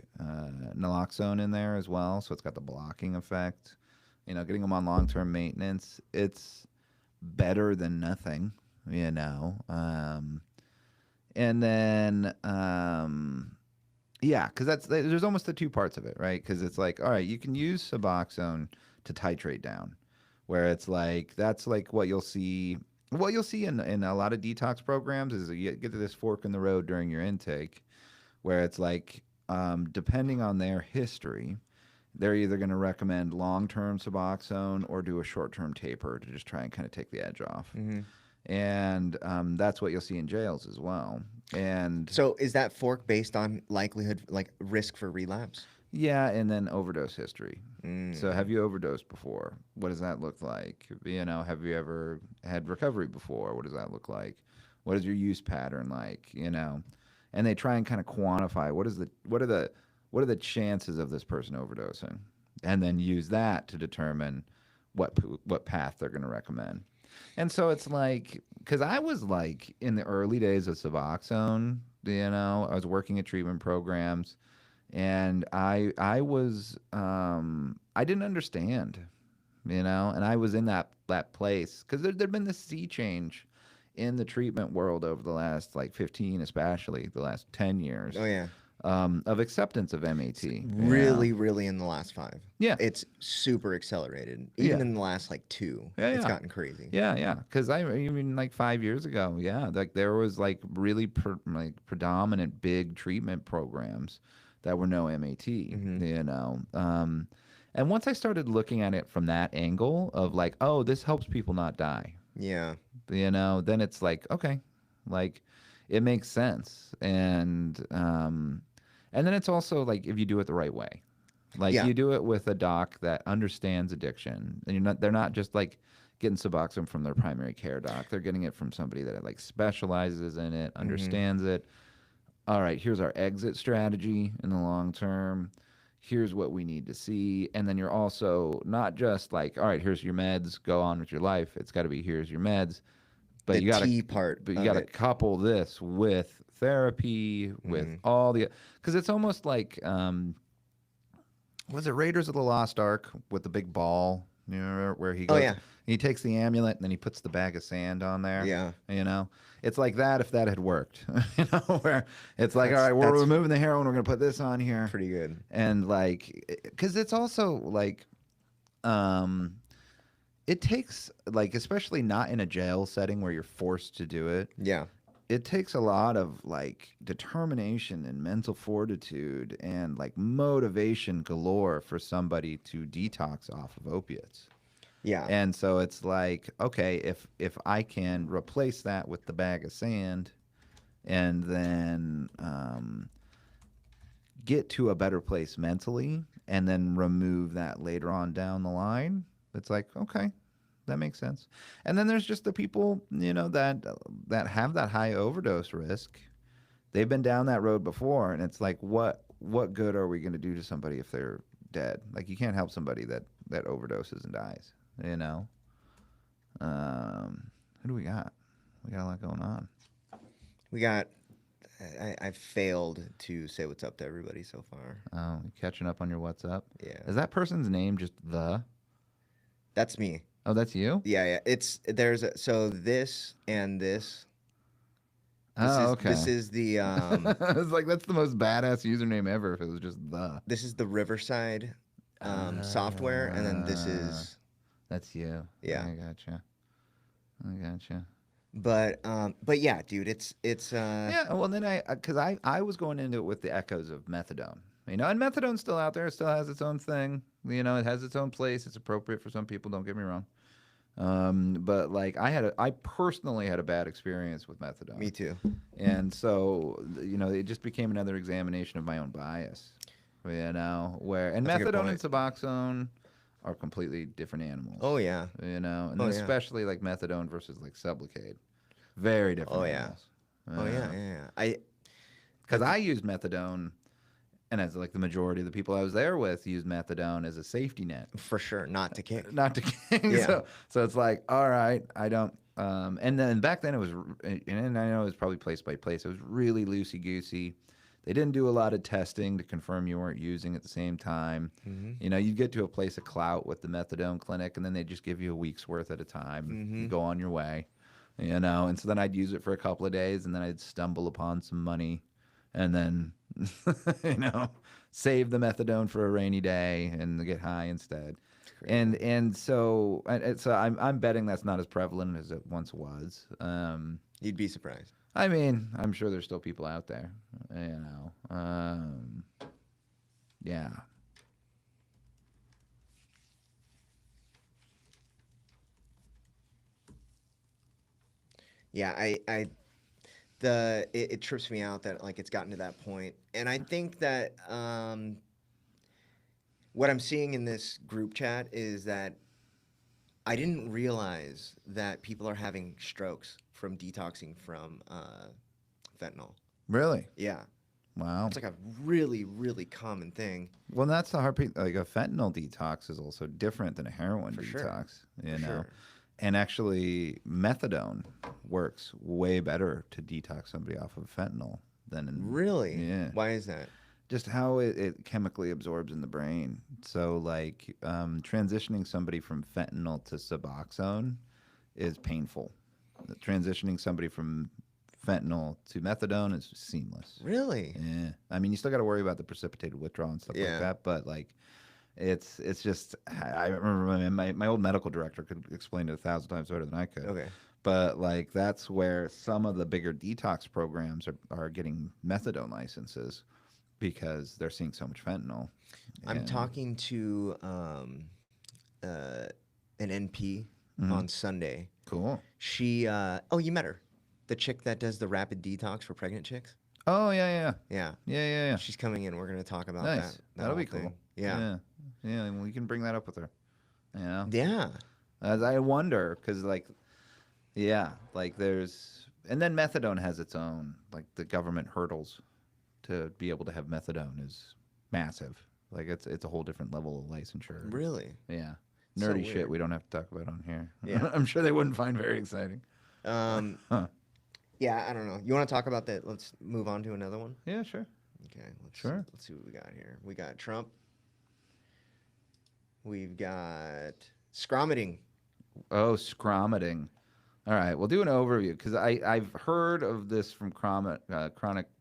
naloxone in there as well, so it's got the blocking effect. Getting them on long-term maintenance, it's better than nothing, and then, yeah, because there's almost the 2 parts of it, right? Because it's like, all right, you can use Suboxone to titrate down, where it's like that's like what you'll see. What you'll see in a lot of detox programs is you get to this fork in the road during your intake, where it's like, depending on their history, they're either going to recommend long-term Suboxone or do a short-term taper to just try and kind of take the edge off. Mm-hmm. And that's what you'll see in jails as well. And So is that fork based on likelihood, like risk for relapse? yeah, and then overdose history. Mm. So have you overdosed before? What does that look like? Have you ever had recovery before? What does that look like? What is your use pattern like? And they try and kind of quantify what are the chances of this person overdosing, and then use that to determine what path they're going to recommend. And so it's like, because I was like in the early days of Suboxone, I was working at treatment programs, and I was I didn't understand, and I was in that place because there'd been this sea change in the treatment world over the last like 15, especially the last 10 years. Oh yeah. Of acceptance of MAT. Really in the last 5. Yeah. It's super accelerated. Even Yeah. in the last like 2, Yeah, it's yeah. gotten crazy. Yeah. Because I mean, like 5 years ago, yeah, like there was like really predominant big treatment programs that were no MAT. And once I started looking at it from that angle of like, oh, this helps people not die. Yeah. Then it's like, okay, like it makes sense. And then it's also like if you do it the right way, like Yeah. you do it with a doc that understands addiction, and they're not just like getting Suboxone from their primary care doc. They're getting it from somebody that like specializes in it, understands it. All right, here's our exit strategy in the long term. here's what we need to see. And then you're also not just like, all right, here's your meds, go on with your life. It's got to be here's your meds, but The you got to T part but you of got to it. couple this with therapy, with Mm. all the, because it's almost like was it Raiders of the Lost Ark with the big ball? You know, where he Oh goes, yeah, he takes the amulet and then he puts the bag of sand on there. yeah. You know, it's like that if that had worked. You know, where it's like, all right, we're That's removing the heroin, we're gonna put this on here, pretty good. and like, because it's also like, um, it takes like, especially not in a jail setting where you're forced to do it. Yeah, It takes a lot of like determination and mental fortitude and like motivation galore for somebody to detox off of opiates. yeah, And so it's like, okay, if I can replace that with the bag of sand and then get to a better place mentally and then remove that later on down the line, it's like, okay, that makes sense. And then there's just the people, you know, that have that high overdose risk. They've been down that road before, and it's like, what good are we going to do to somebody if they're dead? Like, you can't help somebody that overdoses and dies. You know. Who do we got? We got a lot going on. we got. I failed to say what's up to everybody so far. Oh, you catching up on your WhatsApp? Yeah, Is that person's name just the? that's me. Oh, that's you. Yeah, yeah. So this and this. Oh, This okay. is the It's like that's the most badass username ever if it was just the. this is the Riverside software, and then this Uh, is that's you. yeah. I gotcha. I gotcha. But yeah, dude, it's Yeah, well, then because I was going into it with the echoes of methadone, you know, and methadone's still out there. It still has its own thing, you know. It has its own place. It's appropriate for some people. Don't get me wrong. But like I personally had a bad experience with me methadone, too. and so you know, it just became another examination of my own bias, you know. Where That's a good methadone and point. Suboxone are completely different animals, Oh yeah. you know, and Oh then yeah. especially like methadone versus like Sublocade, very Oh different yeah. animals. Oh yeah. Yeah. Yeah. I Because I used methadone, and as like the majority of the people I was there with used methadone as a safety net, for sure not to kick. not to king. Yeah. So it's like, all right, I don't. And then back then it was, and I know it was probably place by place. It was really loosey goosey. They didn't do a lot of testing to confirm you weren't using at the same time. Mm-hmm. You know, you'd get to a place of clout with the methadone clinic, and then they just give you a week's worth at a time. You Mm-hmm. go on your way, you know. And so then I'd use it for a couple of days, and then I'd stumble upon some money, and then, you know, save the methadone for a rainy day and get high instead. It's crazy. And so I'm betting that's not as prevalent as it once was. You'd be surprised. I mean, I'm sure there's still people out there, you know. Yeah. Yeah, it trips me out that like it's gotten to that point, and I think that what I'm seeing in this group chat is that I didn't realize that people are having strokes from detoxing from fentanyl. Really? Yeah, Wow. it's like a really, really common thing. Well, that's the hard part. Like a fentanyl detox is also different than a heroin For sure. detox, you For know. sure. And actually, methadone works way better to detox somebody off of fentanyl than Really? yeah. Why is that? Just how it chemically absorbs in the brain. So, like, transitioning somebody from fentanyl to Suboxone is painful. Transitioning somebody from fentanyl to methadone is seamless. Really? Yeah, I mean, you still got to worry about the precipitated withdrawal and stuff like Yeah. that, but like, it's just I remember my old medical director could explain it 1,000 times better than I could. Okay. But like, that's where some of the bigger detox programs are getting methadone licenses because they're seeing so much fentanyl. I'm And- talking to uh, an NP on Sunday. Cool. She, oh, you met her, the chick that does the rapid detox for pregnant chicks. Oh yeah, Yeah, yeah. she's coming in. We're gonna talk about Nice. that. That'll be whole thing. cool. Yeah. Yeah. Well, you can bring that up with her. You know. Yeah. As I wonder, because like, yeah, like there's, and then methadone has its own, like the government hurdles to be able to have methadone is massive. Like it's a whole different level of licensure. Really? Yeah, So nerdy shit weird. we don't have to talk about on here. Yeah. I'm sure they wouldn't find very exciting. Um, Huh. yeah, I don't know. You want to talk about that? Let's move on to another one. Yeah, sure, Okay, sure. let's see what we got here. We got Trump. We've got scromiting. Oh, scromiting. All right, we'll do an overview because I've heard of this from chronic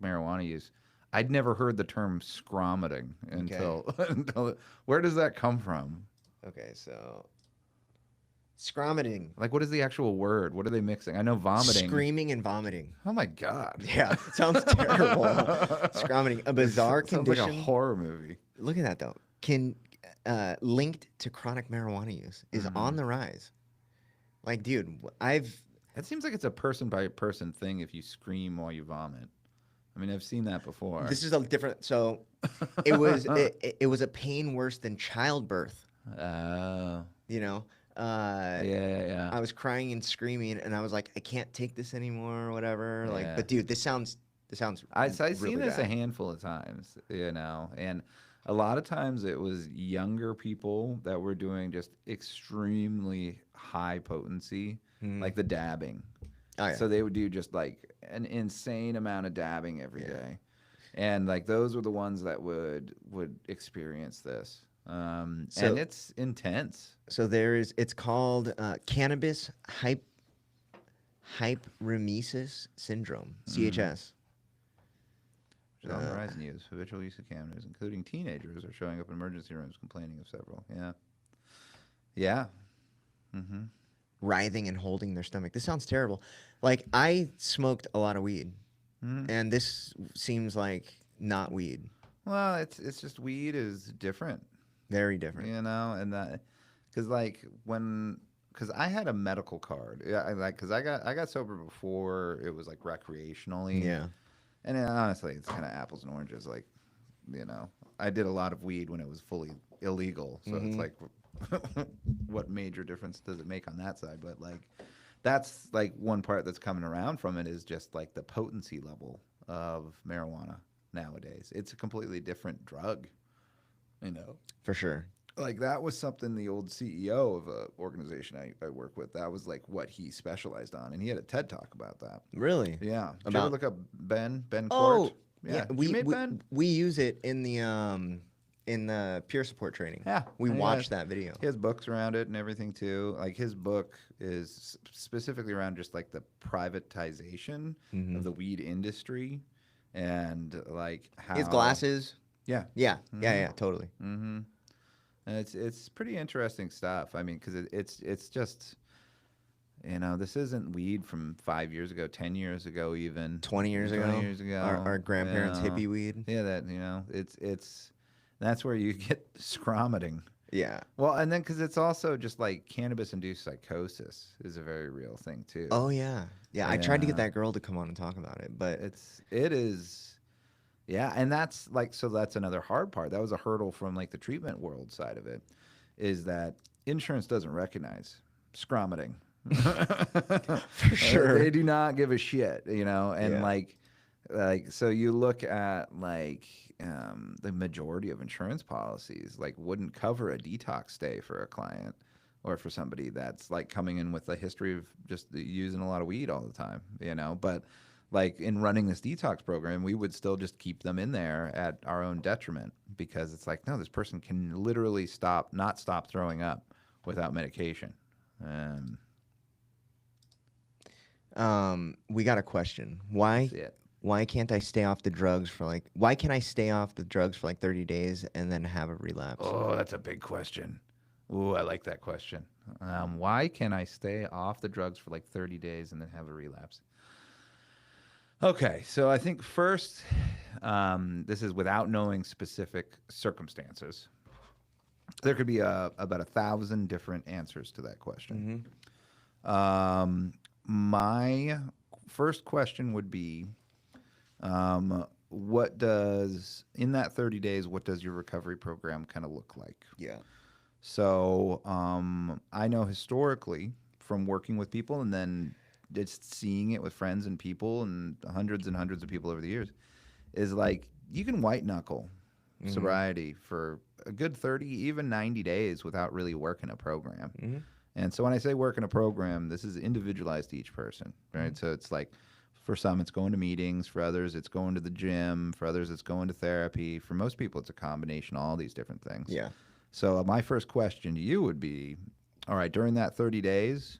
marijuana use. I'd never heard the term scromiting Okay. until where does that come from? Okay, so scromiting. Like, what is the actual word? What are they mixing? I know vomiting. Screaming and vomiting. Oh my god. Yeah, sounds terrible. Scromiting, a bizarre Sounds like a condition. horror movie. Look at that though. Can linked to chronic marijuana use is on the rise. Like, dude, I've It seems like it's a person by person thing if you scream while you vomit. I mean, I've seen that before. this is a different. So it was a pain worse than childbirth. Oh. You know, Yeah. I was crying and screaming, and I was like, I can't take this anymore, or whatever. Like, Yeah. but dude, this sounds I've really seen this a bad. handful of times, and a lot of times it was younger people that were doing just extremely high potency, like the dabbing. Oh yeah. So they would do just like an insane amount of dabbing every Yeah. day, and like those were the ones that would experience this, So- and it's intense. So it's called cannabis hyperemesis syndrome, CHS. Which is on the horizon use. Habitual use of cannabis, including teenagers, are showing up in emergency rooms complaining of several. Yeah. Yeah. Mm-hmm. Writhing and holding their stomach. This sounds terrible. Like, I smoked a lot of weed, and this seems like not weed. Well, it's just weed is different, Very different. you know, and that because like because I had a medical card, yeah, because I got sober before it was like recreationally, Yeah. and then, honestly, it's kind of apples and oranges. Like, you know, I did a lot of weed when it was fully illegal, so it's like, what major difference does it make on that side? But like, that's like one part that's coming around from it is just like the potency level of marijuana nowadays. It's a completely different drug, you know. For sure. Like that was something the old CEO of a organization I work with, that was like what he specialized on, and he had a TED talk about that. Really? Yeah. Did you About- ever look up Ben Oh, Court? yeah. You made Ben? We use it in the peer support training. Yeah. We Yeah. watched that video. He has books around it and everything too. Like his book is specifically around just like the privatization of the weed industry, and like how His glasses. Yeah. Yeah, totally. Mm-hmm. And it's pretty interesting stuff. I mean, because it's just, you know, this isn't weed from 5 years ago, 10 years ago, even 20 years ago. 20 years ago. Our grandparents' you know. hippie weed. Yeah, that, you know, it's that's where you get scromiting. Yeah. Well, and then because it's also just like cannabis-induced psychosis is a very real thing too. Oh yeah. Yeah. I tried to get Yeah. that girl to come on and talk about it, but It is, yeah, and that's like, so that's another hard part. That was a hurdle from like the treatment world side of it, is that insurance doesn't recognize scromiting. for sure. They do not give a shit, you know, and Yeah. like so you look at like the majority of insurance policies like wouldn't cover a detox stay for a client or for somebody that's like coming in with a history of just using a lot of weed all the time, you know, but like in running this detox program, we would still just keep them in there at our own detriment, because it's like, no, this person can literally not stop throwing up without medication. We got a question. That's it. Why can't I stay off the drugs for like? Why can I stay off the drugs for like 30 days and then have a relapse? Oh, that's a big question. Ooh, I like that question. Why can I stay off the drugs for like 30 days and then have a relapse? Okay, so I think first, this is without knowing specific circumstances. There could be about 1,000 different answers to that question. My first question would be, what does, in that 30 days, what does your recovery program kind of look like? Yeah. So I know historically from working with people and then just seeing it with friends and people and hundreds of people over the years, is like you can white knuckle Mm-hmm. sobriety for a good 30, even 90 days without really working a program. Mm-hmm. And so when I say work in a program, this is individualized to each person, Mm-hmm. right? So it's like for some, it's going to meetings. For others, it's going to the gym. For others, it's going to therapy. For most people, it's a combination of all these different things. Yeah. So my first question to you would be, all right, during that 30 days,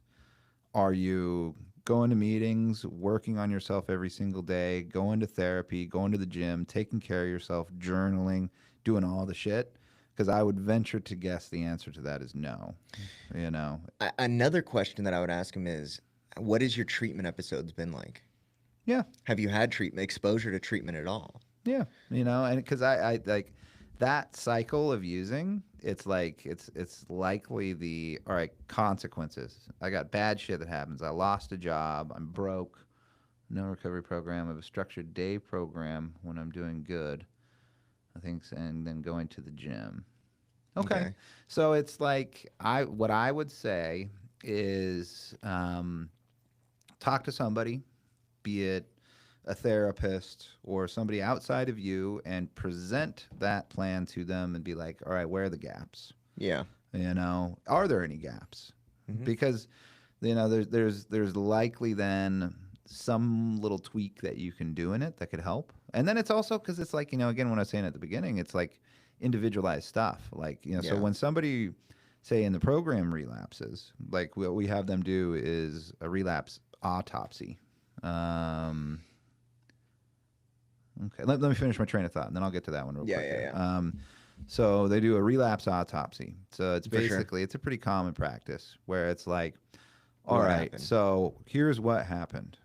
are you going to meetings, working on yourself every single day, going to therapy, going to the gym, taking care of yourself, journaling, doing all the shit? Because I would venture to guess the answer to that is no. You know, Another question that I would ask him is, what has your treatment episodes been like? yeah, Have you had treatment exposure to treatment at all? yeah, and because I like that cycle of using, it's like it's likely the all right consequences. I got bad shit that happens. I lost a job. I'm broke. No recovery program. I have a structured day program when I'm doing good. I think, and then going to the gym. Okay, Okay. so it's like what I would say is talk to somebody, be it a therapist or somebody outside of you, and present that plan to them and be like, all right, where are the gaps? Yeah. Are there any gaps? Mm-hmm. Because there's likely then some little tweak that you can do in it that could help. And then it's also because it's like, again, when I was saying at the beginning, it's like individualized stuff. Like, so Yeah. when somebody, say, in the program relapses, like what we have them do is a relapse autopsy. Um, okay, let me finish my train of thought, and then I'll get to that one real Yeah. quick Yeah. here. Yeah. So they do a relapse autopsy. So it's For sure. basically it's a pretty common practice where it's like, all What right, happened? so here's what happened.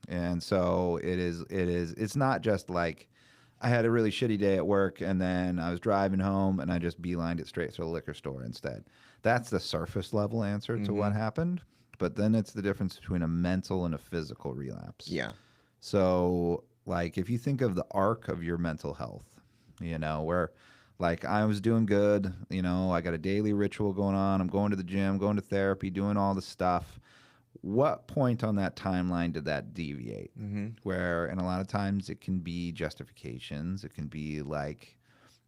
And so it's not just like I had a really shitty day at work and then I was driving home and I just beelined it straight to the liquor store instead. That's the surface level answer to Mm-hmm. what happened. But then it's the difference between a mental and a physical relapse. Yeah. So, like, if you think of the arc of your mental health, where like I was doing good, I got a daily ritual going on, I'm going to the gym, going to therapy, doing all the stuff. What point on that timeline did that deviate? Mm-hmm. Where, and a lot of times it can be justifications, it can be like,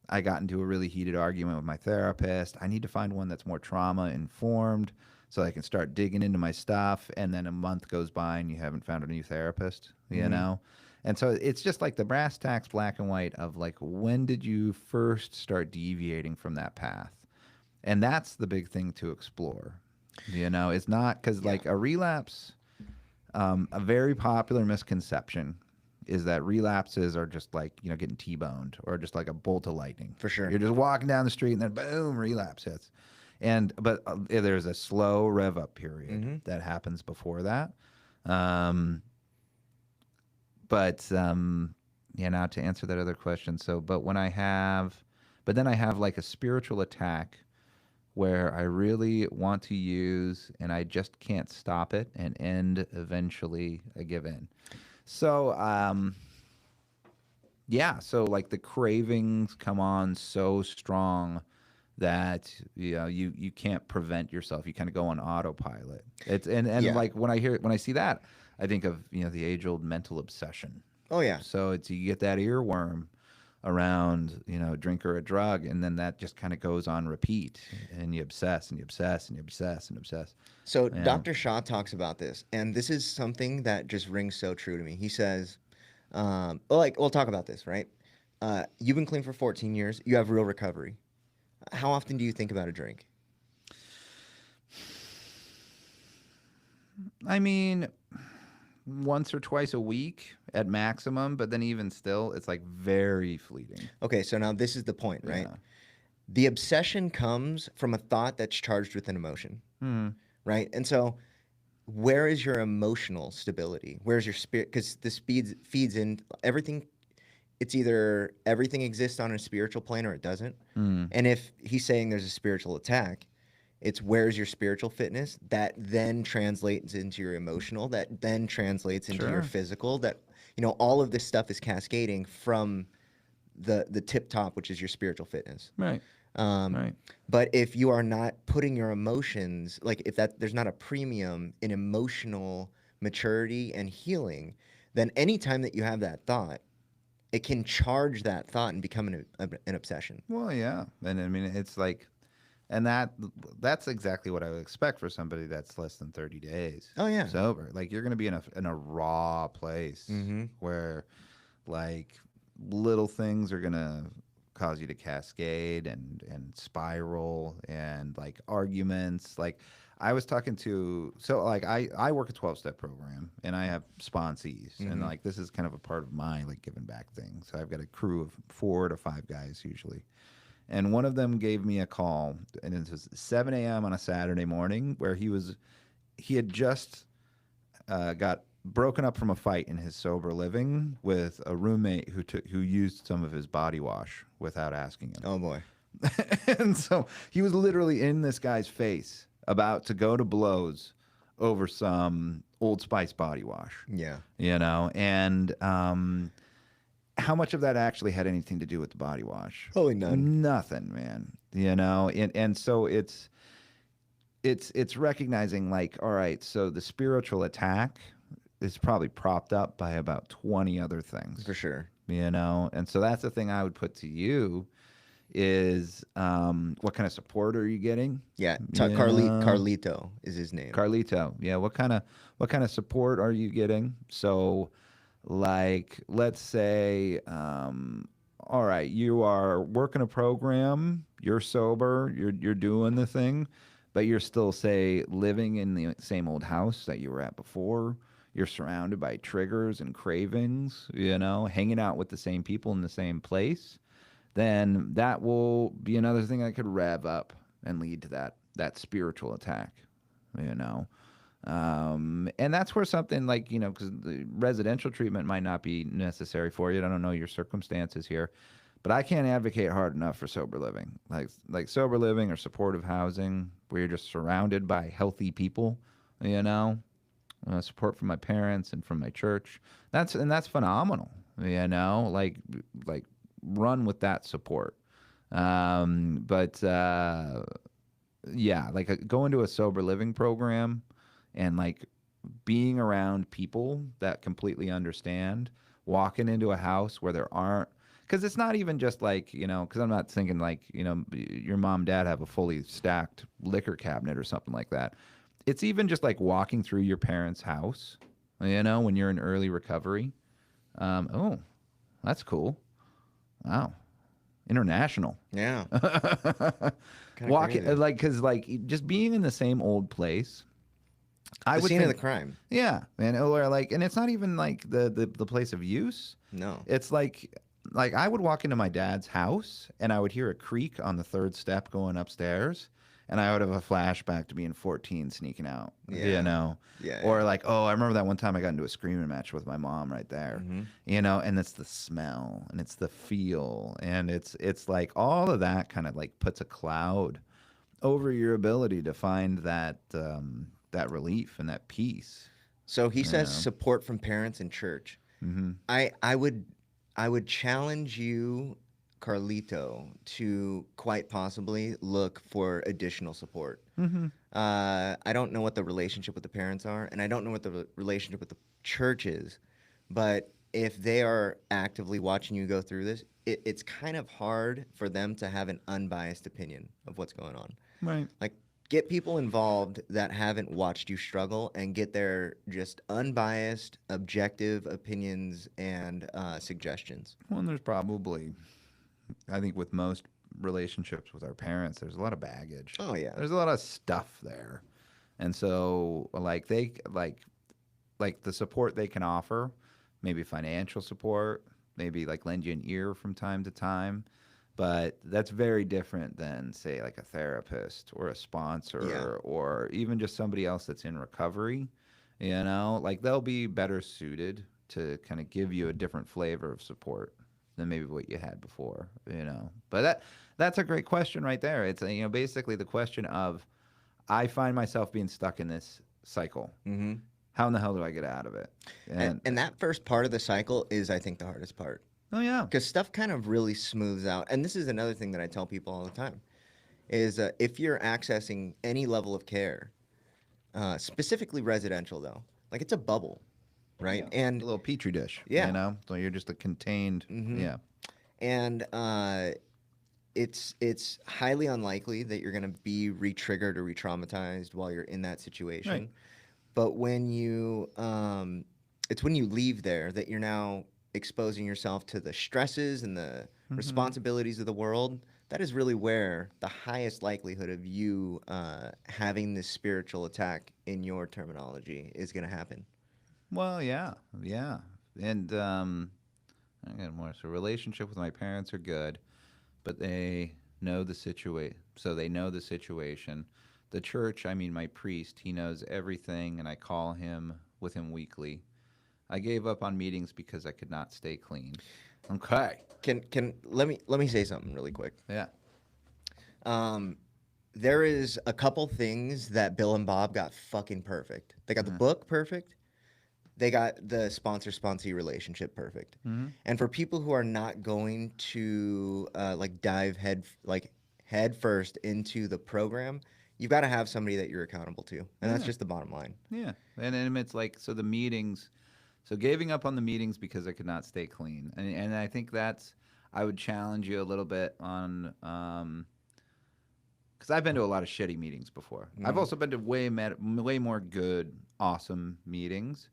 I got into a really heated argument with my therapist. I need to find one that's more trauma informed so I can start digging into my stuff. And then a month goes by and you haven't found a new therapist, Mm-hmm. And so it's just like the brass tacks, black and white of like, when did you first start deviating from that path? And that's the big thing to explore. It's not because Yeah. like a relapse, a very popular misconception is that relapses are just like, getting T-boned or just like a bolt of lightning. For sure. You're just walking down the street and then boom, relapse hits. But there's a slow rev up period Mm-hmm. that happens before that. Um, but now to answer that other question. So, but then I have like a spiritual attack where I really want to use and I just can't stop it and end eventually I give in. So, yeah, so like the cravings come on so strong that you can't prevent yourself. You kind of go on autopilot. It's and Yeah. like when I see that, I think of the age old mental obsession. Oh yeah. So it's you get that earworm around a drink or a drug, and then that just kind of goes on repeat, and you obsess and you obsess and you obsess and obsess. So Yeah. Dr. Shaw talks about this, and this is something that just rings so true to me. He says, well, like we'll talk about this, right? You've been clean for 14 years. You have real recovery. How often do you think about a drink? I mean, once or twice a week at maximum, but then even still, it's like very fleeting. Okay, so now this is the point, right? Yeah. The obsession comes from a thought that's charged with an emotion, Hmm. right? And so, where is your emotional stability? Where's your spirit? Because the speed feeds in everything. It's either everything exists on a spiritual plane or it doesn't. Hmm. And if he's saying there's a spiritual attack, it's where's your spiritual fitness that then translates into your emotional, that then translates into your Sure. physical, that all of this stuff is cascading from the tip top, which is your spiritual fitness. Right. Um, Right. but if you are not putting your emotions, like if that there's not a premium in emotional maturity and healing, then anytime that you have that thought, it can charge that thought and become an obsession. Well, yeah, and I mean it's like, and that's exactly what I would expect for somebody that's less than 30 days Oh yeah. sober. Like you're gonna be in a raw place Mm-hmm. where like little things are gonna cause you to cascade and spiral and like arguments. Like I was talking to so like I work a 12-step program and I have sponsees and Mm-hmm. like this is kind of a part of my like giving back thing. So I've got a crew of 4 to 5 guys usually. And one of them gave me a call and it was 7 a.m. on a Saturday morning where he had just got broken up from a fight in his sober living with a roommate who used some of his body wash without asking him. Oh boy. And so he was literally in this guy's face about to go to blows over some Old Spice body wash, Yeah. and how much of that actually had anything to do with the body wash? Probably none. Nothing, man. And so it's recognizing like, all right, so the spiritual attack is probably propped up by about 20 other things, For sure. and so that's the thing I would put to you is what kind of support are you getting? Yeah. You know, Carlito is his name. Carlito. Yeah, what kind of support are you getting? So like let's say all right, you are working a program, you're sober, you're doing the thing, but you're still say living in the same old house that you were at before. You're surrounded by triggers and cravings, hanging out with the same people in the same place, then that will be another thing that could rev up and lead to that spiritual attack, you know. And that's where something like, because the residential treatment might not be necessary for you. I don't know your circumstances here, but I can't advocate hard enough for sober living, like sober living or supportive housing, where you're just surrounded by healthy people, you know. Support from my parents and from my church. That's phenomenal, like run with that support. But yeah, like going to a sober living program and like being around people that completely understand, walking into a house where there aren't, because it's not even just like, because I'm not thinking like, your mom and dad have a fully stacked liquor cabinet or something like that. It's even just like walking through your parents' house, when you're in early recovery. Oh, that's cool. Wow. International. Yeah. Kind of Walking crazy. like because like just being in the same old place. I The would scene of the think, crime. yeah, man, or like, and it's not even like the place of use. No. It's like I would walk into my dad's house and I would hear a creak on the third step going upstairs, and I would have a flashback to being 14 sneaking out, Yeah. Yeah. or like, oh, I remember that one time I got into a screaming match with my mom right there, Mm-hmm. and it's the smell and it's the feel and it's like all of that kind of like puts a cloud over your ability to find that relief and that peace. So he You says know. support from parents and church. Mm-hmm. I would challenge you, Carlito, to quite possibly look for additional support. Mm-hmm. I don't know what the relationship with the parents are, and I don't know what the relationship with the church is, but if they are actively watching you go through this, it's kind of hard for them to have an unbiased opinion of what's going on. Right. Like, get people involved that haven't watched you struggle and get their just unbiased, objective opinions and suggestions. Well, and there's probably, I think, with most relationships with our parents, there's a lot of baggage. Oh, yeah. There's a lot of stuff there, and so like they like the support they can offer, maybe financial support, maybe like lend you an ear from time to time. But that's very different than, say, like a therapist or a Yeah. sponsor or even just somebody else that's in recovery. Like they'll be better suited to kind of give you a different flavor of support than maybe what you had before. But that's a great question right there. It's basically the question of, I find myself being stuck in this cycle. Mm-hmm. How in the hell do I get out of it? And that first part of the cycle is, I think, the hardest part. Oh yeah. Because stuff kind of really smooths out. And this is another thing that I tell people all the time is if you're accessing any level of care, specifically residential, though, like it's a bubble. right? Yeah. A And little petri dish, yeah, So you're just a contained, hmm yeah. and it's highly unlikely that you're going to be re-triggered or re-traumatized while you're in that Right. situation. But when you, it's when you leave there that you're now exposing yourself to the stresses and the Mm-hmm. responsibilities of the world. That is really where the highest likelihood of you having this spiritual attack in your terminology is going to happen. Well, yeah, yeah. And I got more. So relationship with my parents are good, but they know the situation. So they know the situation. The church, I mean, my priest, he knows everything, and I call him with him weekly. I gave up on meetings because I could not stay clean. Okay. Can let me say something really quick. Yeah. Um, there is a couple things that Bill and Bob got fucking perfect. They got the Uh-huh. book perfect. They got the sponsor-sponsee relationship perfect. Mm-hmm. And for people who are not going to like dive head first into the program, you've got to have somebody that you're accountable to, and that's Yeah. just the bottom line. Yeah. And then it's like, so the meetings, so giving up on the meetings because I could not stay clean. And I think that's, I would challenge you a little bit on, because I've been to a lot of shitty meetings before. I've Mm, also been to way more good, awesome meetings,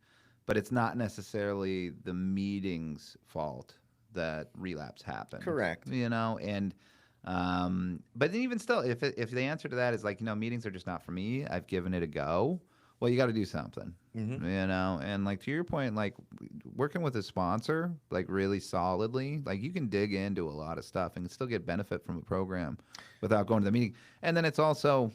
but it's not necessarily the meeting's fault that relapse happens, correct. And but then even still, if the answer to that is like, meetings are just not for me, I've given it a go. Well, you got to do something, Hmm. and like to your point, like working with a sponsor, like really solidly, like you can dig into a lot of stuff and still get benefit from a program without going to the meeting. And then it's also,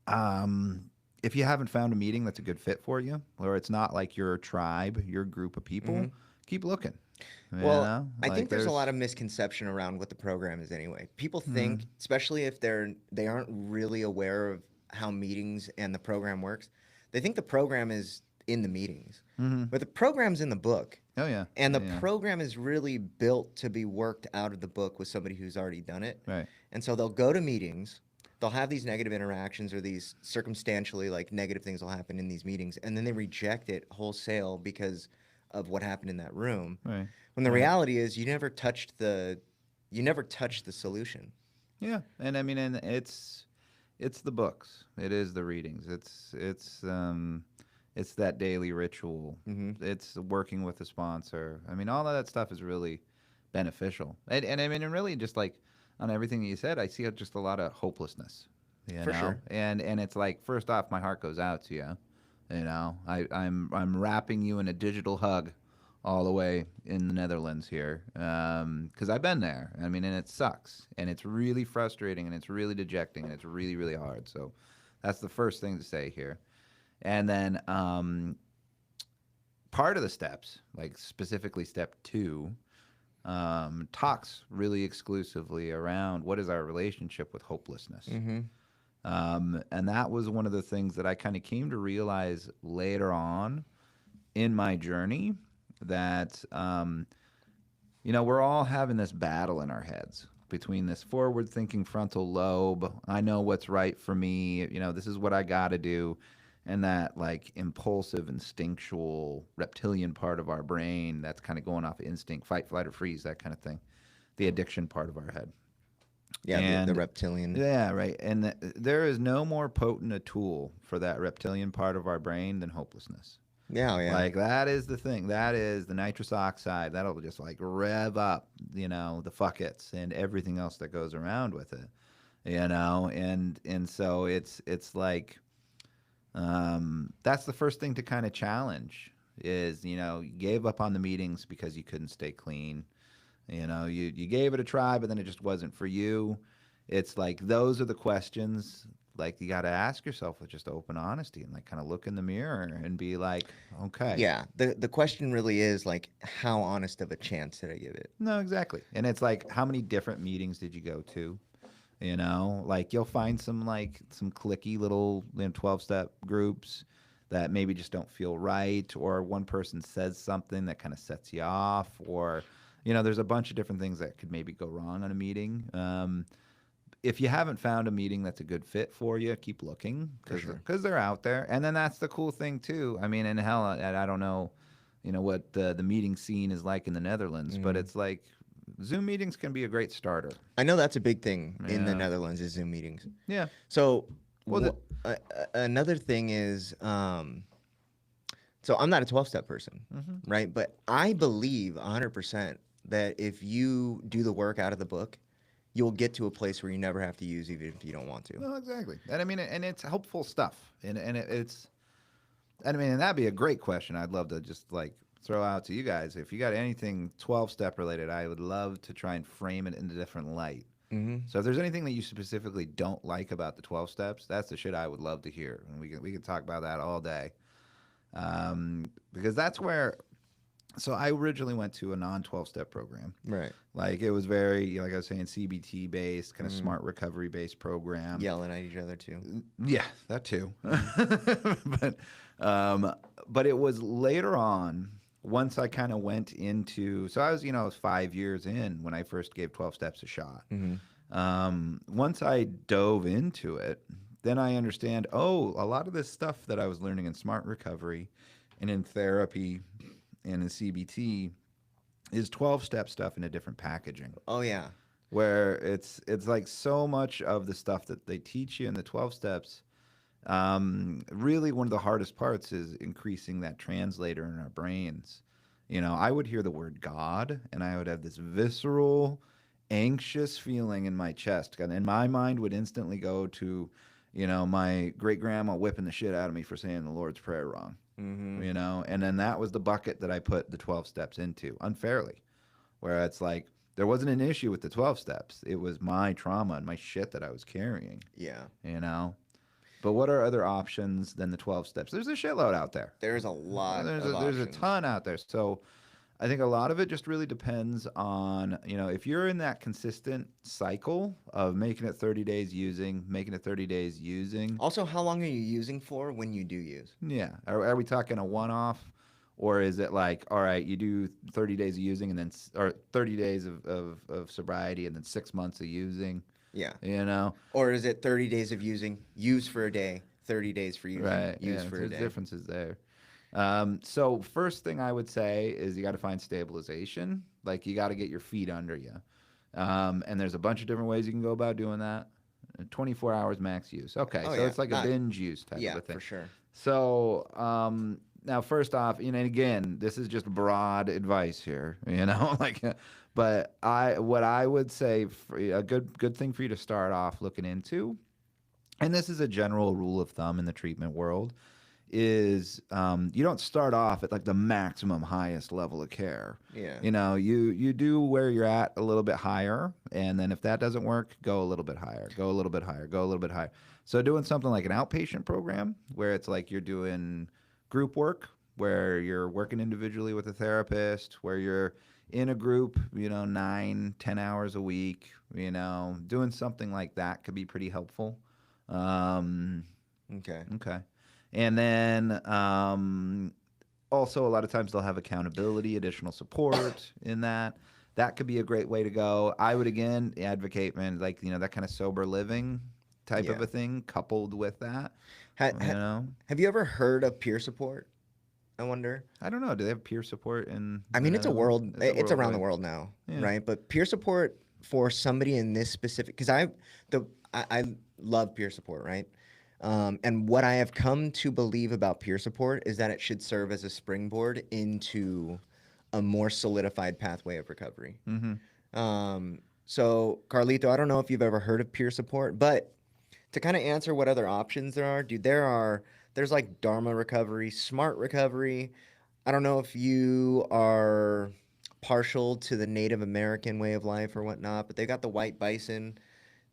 um, if you haven't found a meeting that's a good fit for you, or it's not like your tribe, your group of people, Hmm. keep looking. Well, I Like think there's a lot there's, of misconception around what the program is anyway. People mm, think, especially if they aren't really aware of how meetings and the program works, they think the program is in the meetings. mm-hmm. But the program's in the book. Oh yeah, And the yeah, program is really built to be worked out of the book with somebody who's already done it. right. And so they'll go to meetings, they'll have these negative interactions or these circumstantially like negative things will happen in these meetings, and then they reject it wholesale because of what happened in that room. Right. When the Right. reality is you never touched the solution. Yeah. And I mean, and it's the books. It is the readings. It's that daily ritual. Hmm. It's working with a sponsor. I mean, all of that stuff is really beneficial. And I mean, and really just like on everything that you said, I see just a lot of hopelessness, For sure. And it's like, first off, my heart goes out to you. I'm wrapping you in a digital hug all the way in the Netherlands here, because I've been there. I mean, and it sucks, and it's really frustrating, and it's really dejecting, and it's really really hard. So that's the first thing to say here. And then part of the steps, like specifically step two, talks really exclusively around what is our relationship with hopelessness. Hmm. And that was one of the things that I kind of came to realize later on in my journey, that we're all having this battle in our heads between this forward thinking frontal lobe, I know what's right for me, this is what I got to do, and that like impulsive instinctual reptilian part of our brain that's kind of going off instinct, fight flight or freeze, that kind of thing, the addiction part of our head. Yeah, the And reptilian. yeah, right. And there is no more potent a tool for that reptilian part of our brain than hopelessness. Yeah, oh, yeah. Like that is the thing. That is the nitrous oxide. That'll just like rev up, the fuckets and everything else that goes around with it. And so it's like, that's the first thing to kind of challenge is, you gave up on the meetings because you couldn't stay clean. You gave it a try, but then it just wasn't for you. It's like those are the questions like you got to ask yourself with just open honesty and like kind of look in the mirror and be like, okay, Yeah, the question really is like, how honest of a chance did I give it? no, exactly. And it's like, how many different meetings did you go to? Like you'll find some clicky little 12-step groups that maybe just don't feel right, or one person says something that kind of sets you off, or there's a bunch of different things that could maybe go wrong on a meeting. if you haven't found a meeting that's a good fit for you, keep looking For sure. because they're out there. And then that's the cool thing too. I mean, and hell, I don't know, what the meeting scene is like in the Netherlands, but Mm. it's like Zoom meetings can be a great starter. I know that's a big thing in the Yeah, Netherlands is Zoom meetings. yeah. So Well, the, another thing is, so I'm not a 12-step person, hmm right? But I believe 100% that if you do the work out of the book, you'll get to a place where you never have to use even if you don't want to. no, exactly. And I mean, and it's helpful stuff, and it's. And I mean, and that'd be a great question. I'd love to just like throw out to you guys. If you got anything 12-step related, I would love to try and frame it in a different light. Mm-hmm. So if there's anything that you specifically don't like about the 12 steps, that's the shit I would love to hear. And we can talk about that all day. Because that's where so I originally went to a non-12 step program. Right. Like it was very, like I was saying, CBT based, kind of Mm. smart recovery based program. Yelling at each other too. Yeah, that too. Mm-hmm. Um, but it was later on, once I kind of went into, so I was 5 years in when I first gave 12 steps a shot. Mm-hmm. Once I dove into it, then I understand, oh, a lot of this stuff that I was learning in smart recovery and in therapy and in CBT is 12-step stuff in a different packaging Oh yeah. where it's like so much of the stuff that they teach you in the 12 steps. Really, one of the hardest parts is increasing that translator in our brains. I would hear the word God, and I would have this visceral, anxious feeling in my chest, and my mind would instantly go to, my great grandma whipping the shit out of me for saying the Lord's Prayer wrong. Mm-hmm. And then that was the bucket that I put the 12 steps into unfairly, where it's like there wasn't an issue with the 12 steps. It was my trauma and my shit that I was carrying, Yeah. you know? But what are other options than the 12 steps? There's a shitload out there. There's a lot There's of there's a options. ton out there. So I think a lot of it just really depends on, if you're in that consistent cycle of making it 30 days using, making it 30 days using. Also, how long are you using for when you do use? Yeah. Are we talking a one off? Or is it like, all right, you do 30 days of using and then, or 30 days of sobriety and then 6 months of using, Yeah. you know? Or is it 30 days of using, use for a day, 30 days for using, Right. use Yeah. for a There's day? differences there. So first thing I would say is you got to find stabilization. Like you got to get your feet under you. And there's a bunch of different ways you can go about doing that. 24 hours max use. Okay. Oh, So yeah. it's like a Not, binge use type yeah, of a thing. for sure. So, now first off, and again, this is just broad advice here, like, but what I would say a good thing for you to start off looking into, and this is a general rule of thumb in the treatment world, is you don't start off at like the maximum highest level of care. Yeah. You do where you're at a little bit higher, and then if that doesn't work, go a little bit higher, go a little bit higher, go a little bit higher. So doing something like an outpatient program where it's like you're doing group work, where you're working individually with a therapist, where you're in a group, 9, 10 hours a week, doing something like that could be pretty helpful. Um, Okay. okay. And then also, a lot of times they'll have accountability, additional support in that. That could be a great way to go. I would again advocate, man, like that kind of sober living type of Yeah. a thing, coupled with that. Ha, You ha, know, have you ever heard of peer support? I wonder. I don't know. Do they have peer support in I the mean, it's a Netherlands? world. It's a It's around the worldwide. world now, Yeah. right? But peer support for somebody in this specific, because I love peer support, right? And what I have come to believe about peer support is that it should serve as a springboard into a more solidified pathway of recovery. Mm-hmm. So Carlito, I don't know if you've ever heard of peer support, but to kind of answer what other options there are, dude, there's like Dharma recovery, smart recovery. I don't know if you are partial to the Native American way of life or whatnot, but they got the white bison.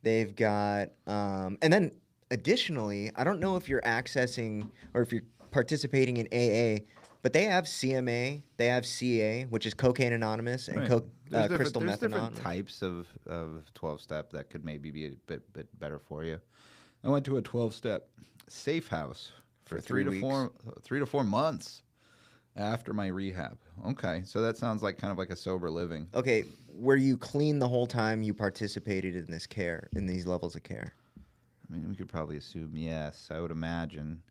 They've got, and then additionally, I don't know if you're accessing or if you're participating in AA, but they have CMA, they have CA, which is Cocaine Anonymous, and Right. Crystal There's Meth different Anonymous. types of 12-step that could maybe be a bit better for you. I went to a 12-step safe house for For three 3 to weeks. four 3 to 4 months. After my rehab. Okay, so that sounds like kind of like a sober living. Okay, were you clean the whole time you participated in this care, in these levels of care? I mean, we could probably assume yes, I would imagine.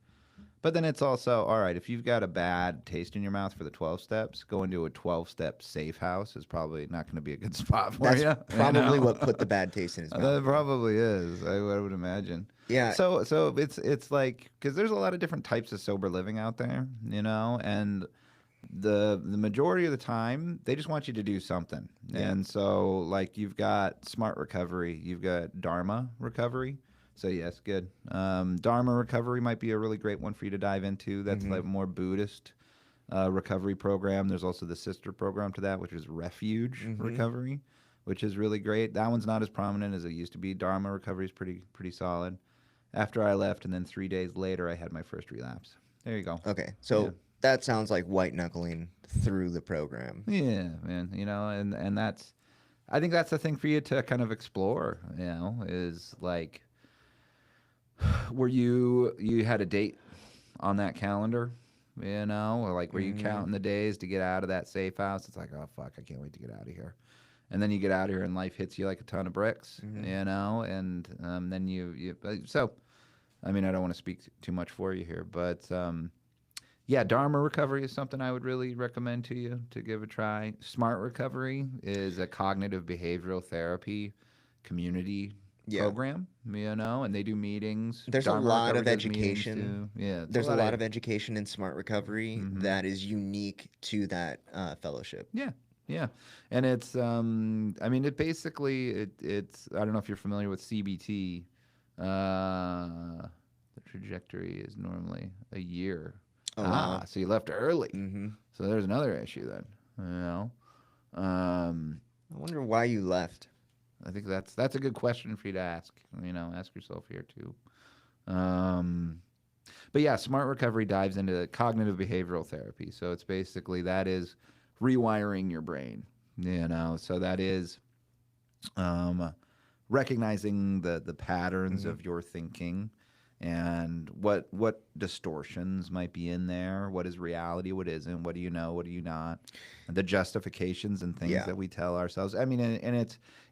But then it's also, all right, if you've got a bad taste in your mouth for the 12 steps, going to a 12-step safe house is probably not going to be a good spot for That's you, you probably know? what put the bad taste in his mouth. That probably is, I would imagine. Yeah. So it's like, because there's a lot of different types of sober living out there, and the majority of the time they just want you to do something. Yeah. And so like you've got smart recovery, you've got dharma recovery. So yes, good. Dharma recovery might be a really great one for you to dive into. That's Mm-hmm. like more Buddhist recovery program. There's also the sister program to that, which is refuge Mm-hmm. recovery, which is really great. That one's not as prominent as it used to be. Dharma recovery is pretty solid. After I left, and then 3 days later, I had my first relapse. There you go. Okay. Yeah. So that sounds like white knuckling through the program. Yeah, man. And that's, I think that's the thing for you to kind of explore. Is like, were you had a date on that calendar? Or like were you Mm-hmm. counting the days to get out of that safe house? It's like, oh fuck, I can't wait to get out of here. And then you get out of here and life hits you like a ton of bricks. Mm-hmm. And then you. So, I mean, I don't want to speak too much for you here, but yeah, Dharma recovery is something I would really recommend to you to give a try. Smart recovery is a cognitive behavioral therapy community Yeah. program, and they do meetings. There's a Dharma lot recovery of does meetings education. too. Yeah, it's a There's a lot lot of. of education in smart recovery Hmm. that is unique to that fellowship. Yeah, yeah, and it's I mean, it basically it's I don't know if you're familiar with CBT. The trajectory is normally a year. Oh wow. So you left early. Mm-hmm. So there's another issue then. You know, um, I wonder why you left. I think that's a good question for you to ask. Ask yourself here too. Um, but yeah, smart recovery dives into cognitive behavioral therapy. So it's basically that is rewiring your brain. So that is um, recognizing the patterns Mm-hmm. of your thinking and what distortions might be in there, what is reality, what isn't, what do you know, what do you not, the justifications and things Yeah. that we tell ourselves. I mean, and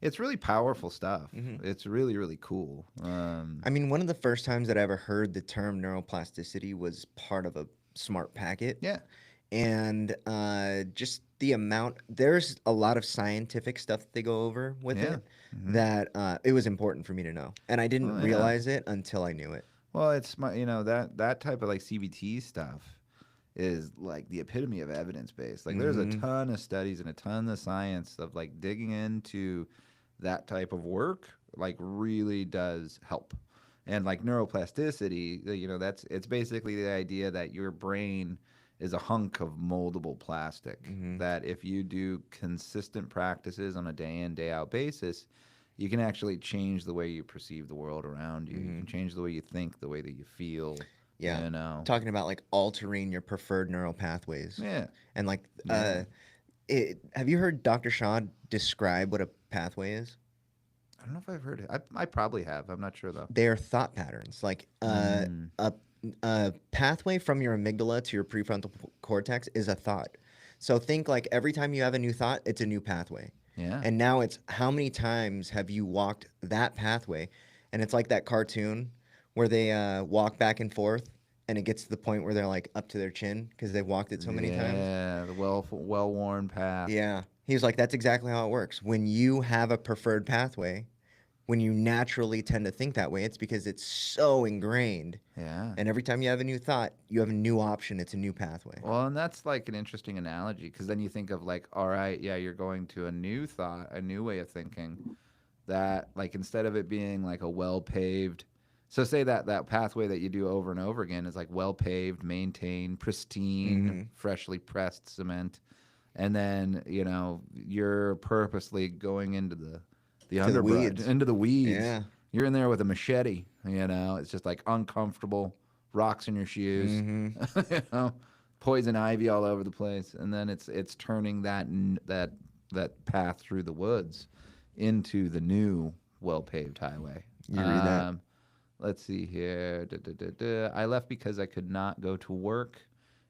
it's really powerful stuff. Mm-hmm. It's really really cool. I mean, one of the first times that I ever heard the term neuroplasticity was part of a smart packet. Yeah. And just the amount, there's a lot of scientific stuff that they go over with Yeah. it Hmm. that it was important for me to know. And I didn't Oh yeah. realize it until I knew it. Well, it's my that type of like CBT stuff is like the epitome of evidence based. Like there's a Mm-hmm. ton of studies and a ton of science of like digging into that type of work like really does help. And like neuroplasticity, that's it's basically the idea that your brain is a hunk of moldable plastic Mm-hmm. that if you do consistent practices on a day in day out basis, you can actually change the way you perceive the world around you. You Mm-hmm. can change the way you think, the way that you feel, Yeah. you know. Talking about like altering your preferred neural pathways. Yeah. And like, Yeah. have you heard Dr. Shaw describe what a pathway is? I don't know if I've heard it. I probably have. I'm not sure though. They are thought patterns. Like Mm. a pathway from your amygdala to your prefrontal cortex is a thought. So think like every time you have a new thought, it's a new pathway. Yeah. And now it's how many times have you walked that pathway? And it's like that cartoon where they walk back and forth and it gets to the point where they're like up to their chin because they've walked it so many times. Yeah. The well worn path. Yeah. He was like, that's exactly how it works. When you have a preferred pathway, when you naturally tend to think that way, it's because it's so ingrained. Yeah. And every time you have a new thought, you have a new option. It's a new pathway. Well, and that's like an interesting analogy because then you think of like, all right, yeah, you're going to a new thought, a new way of thinking that like instead of it being like a well paved, so say that pathway that you do over and over again is like well paved, maintained, pristine, Mm-hmm. freshly pressed cement, and then you're purposely going into the To the underbrush, weeds. into the weeds. Yeah. You're in there with a machete. It's just like uncomfortable, rocks in your shoes, Mm-hmm. you know, poison ivy all over the place, and then it's turning that path through the woods into the new well paved highway. You read that? Let's see here. I left because I could not go to work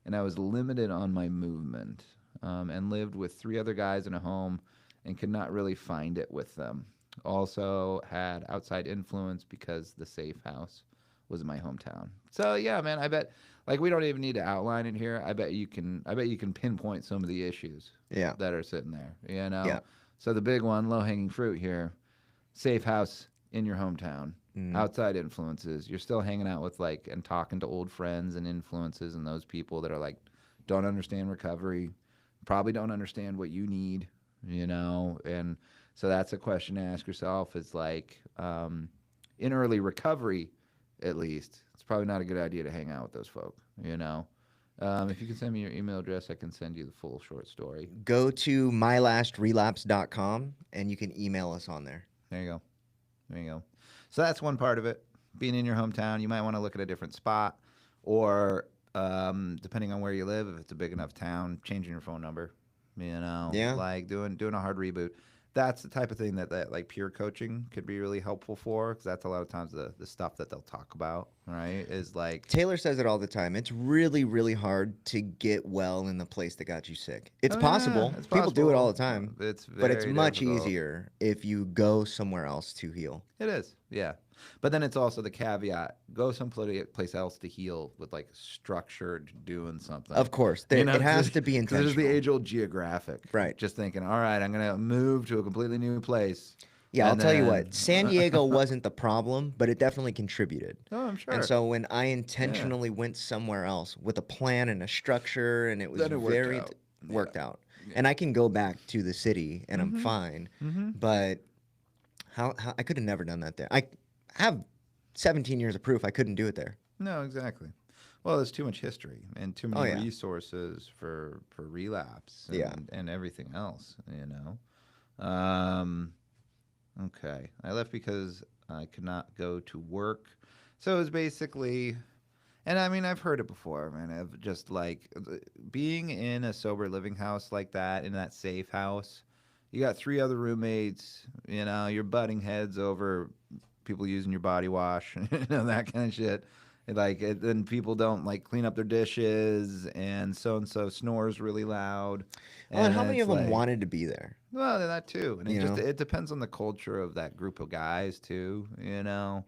and I was limited on my movement, and lived with three other guys in a home and could not really find it with them. Also had outside influence because the safe house was in my hometown. So yeah, man, I bet like we don't even need to outline it here. I bet you can pinpoint some of the issues Yeah. that are sitting there, you know. Yeah. So the big one, low hanging fruit here, safe house in your hometown. Mm. Outside influences. You're still hanging out with like and talking to old friends and influences and those people that are like don't understand recovery, probably don't understand what you need, you know. And so that's a question to ask yourself is like in early recovery, at least, it's probably not a good idea to hang out with those folk, you know. If you can send me your email address, I can send you the full short story. Go to mylastrelapse.com and you can email us on there. There you go. There you go. So that's one part of it. Being in your hometown, you might want to look at a different spot, or depending on where you live, if it's a big enough town, changing your phone number. You know, Yeah. like doing a hard reboot. That's the type of thing that like peer coaching could be really helpful for, because that's a lot of times the stuff that they'll talk about. Right? Is like Taylor says it all the time. It's really, really hard to get well in the place that got you sick. It's oh yeah, possible. it's People do it all possible. the time, It's but it's very much difficult. easier if you go somewhere else to heal. It is, yeah. But then it's also the caveat: go someplace else to heal with like structured doing something. Of course, You know, it has because to be there's the intentional. age-old geographic. Right. Just thinking, all right, I'm gonna move to a completely new place, Yeah, I'll and tell you then, what, San Diego wasn't the problem, but it definitely contributed. oh, I'm And sure, so when I yeah. intentionally went somewhere else with a plan and a structure, and it was Then it worked very out. Yeah, worked out. yeah. And I can go back to the city and I'm Mm-hmm. fine. Mm-hmm. But how I could have never done that there. I have 17 years of proof I couldn't do it there. No, exactly. Well, there's too much history and too Oh many yeah. resources for relapse Yeah. and everything else. You know. Okay. I left because I could not go to work. So it was basically, and I mean, I've heard it before, man. Of just like being in a sober living house like that, in that safe house. You got three other roommates, you know, you're butting heads over people using your body wash, you know, that kind of shit. Then people don't like clean up their dishes, and so snores really loud. Oh, and And how then many it's of them like, wanted to be there? well, that too, and You know? it depends on the culture of that group of guys too. You know,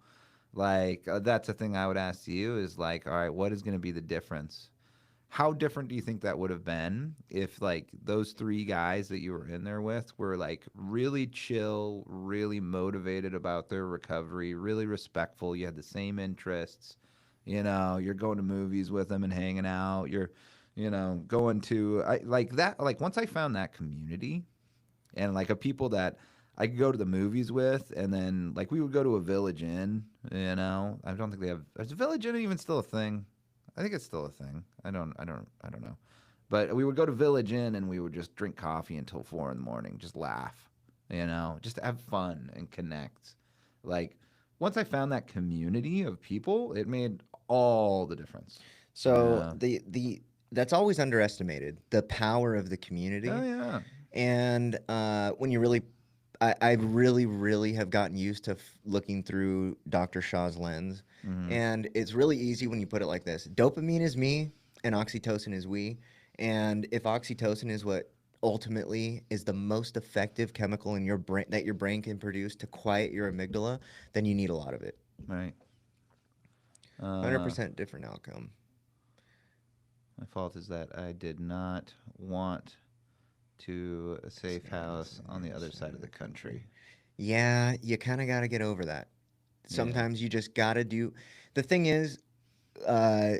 like that's the thing I would ask you is like, all right, what is going to be the difference? How different do you think that would have been if like those three guys that you were in there with were like really chill, really motivated about their recovery, really respectful, you had the same interests, you know, you're going to movies with them and hanging out, you're you know, going to I like that like once I found that community and like a people that I could go to the movies with, and then like we would go to a Village Inn. You know, I don't think they have. Is Village Inn even still a thing? I think it's still a thing. I don't know. But we would go to Village Inn and we would just drink coffee until 4 in the morning, just laugh. You know, just have fun and connect. Like once I found that community of people, it made all the difference. So Yeah. the that's always underestimated, the power of the Oh community. yeah. And when you really, I really, really have gotten used to looking through Dr. Shaw's lens. Mm-hmm. And it's really easy when you put it like this: dopamine is me, and oxytocin is we. And if oxytocin is what ultimately is the most effective chemical in your brain that your brain can produce to quiet your amygdala, then you need a lot of it. Right. Uh, 100% different outcome. My fault is that I did not want to a safe house on the other side of the country. Yeah, you kind of got to get over that. Yeah. Sometimes you just got to do. The thing is, uh,